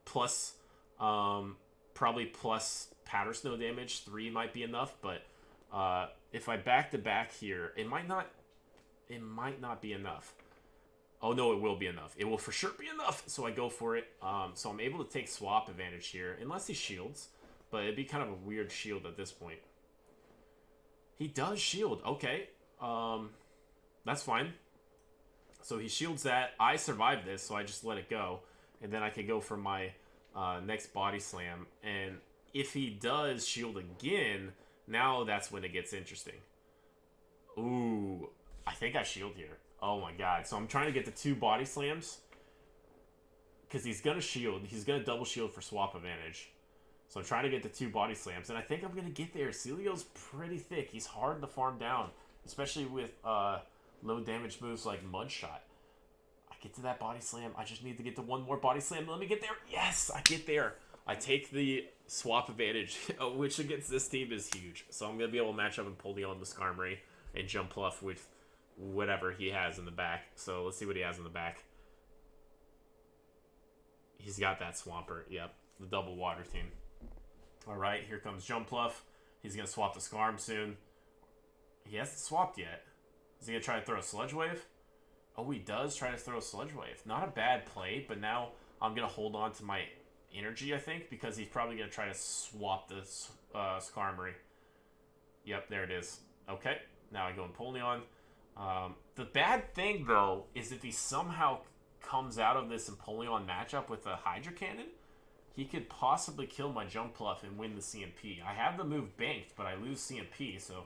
[SPEAKER 1] plus, probably plus Powder Snow damage. 3 might be enough, but if I back-to-back here, it might not be enough. Oh, no, it will be enough. It will for sure be enough. So I go for it. So I'm able to take swap advantage here, unless he shields. But it'd be kind of a weird shield at this point. He does shield. Okay. That's fine. So he shields that. I survived this, so I just let it go. And then I can go for my next body slam. And if he does shield again, now that's when it gets interesting. Ooh, I think I shield here. Oh my god. So I'm trying to get the 2 body slams. Because he's going to shield. He's going to double shield for swap advantage. So I'm trying to get the 2 body slams. And I think I'm going to get there. Sealeo's pretty thick. He's hard to farm down. Especially with low damage moves like Mud Shot. I get to that body slam. I just need to get to 1 more body slam. Let me get there. Yes, I get there. I take the swap advantage, which against this team is huge. So I'm going to be able to match up Empoleon with Skarmory and Jumpluff with whatever he has in the back. So let's see what he has in the back. He's got that Swampert. Yep, the double water team. All right, here comes Jumpluff. He's going to swap the Skarm soon. He hasn't swapped yet. Is he going to try to throw a Sludge Wave? Oh, he does try to throw a Sludge Wave. Not a bad play, but now I'm going to hold on to my energy, I think, because he's probably going to try to swap this Skarmory. Yep, there it is. Okay, now I go Empoleon. The bad thing, though, is if he somehow comes out of this Empoleon matchup with a Hydro Cannon, he could possibly kill my Jumpluff and win the CMP. I have the move banked, but I lose CMP, so...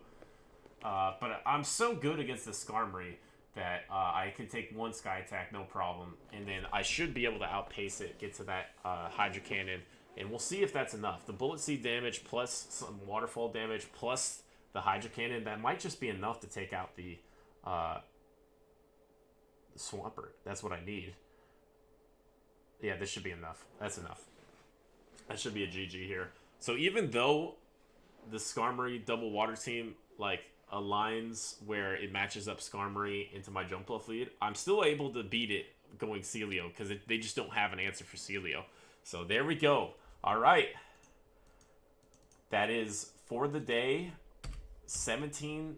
[SPEAKER 1] but I'm so good against the Skarmory that I can take 1 Sky Attack, no problem, and then I should be able to outpace it, get to that Hydro Cannon, and we'll see if that's enough. The Bullet Seed damage plus some Waterfall damage plus the Hydro Cannon, that might just be enough to take out the Swampert. That's what I need. Yeah, this should be enough. That's enough. That should be a GG here. So even though the Skarmory double water team like aligns where it matches up Skarmory into my Jumpluff lead, I'm still able to beat it going Sealeo because they just don't have an answer for Sealeo. So there we go. All right. That is for the day 17-3.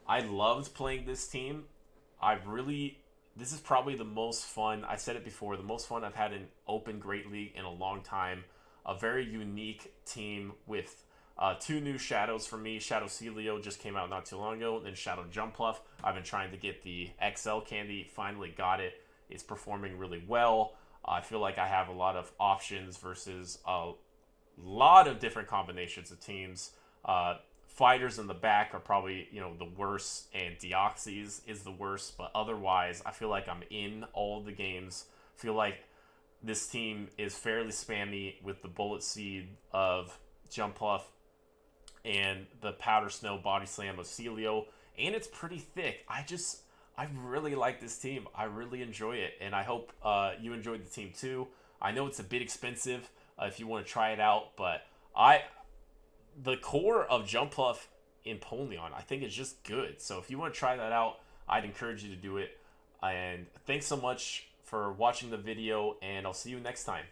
[SPEAKER 1] I loved playing this team. This is probably the most fun, I said it before, the most fun I've had in Open Great League in a long time. A very unique team with 2 new Shadows for me. Shadow Sealeo just came out not too long ago, and then Shadow Jumpluff. I've been trying to get the XL candy, finally got it. It's performing really well. I feel like I have a lot of options versus a lot of different combinations of teams. Fighters in the back are probably, the worst, and Deoxys is the worst, but otherwise, I feel like I'm in all the games. I feel like this team is fairly spammy with the Bullet Seed of Jumpluff and the Powder Snow Body Slam of Sealeo, and it's pretty thick. I really like this team. I really enjoy it, and I hope you enjoyed the team too. I know it's a bit expensive if you want to try it out, but the core of Jumpluff in Empoleon, I think, is just good. So if you want to try that out, I'd encourage you to do it. And thanks so much for watching the video, and I'll see you next time.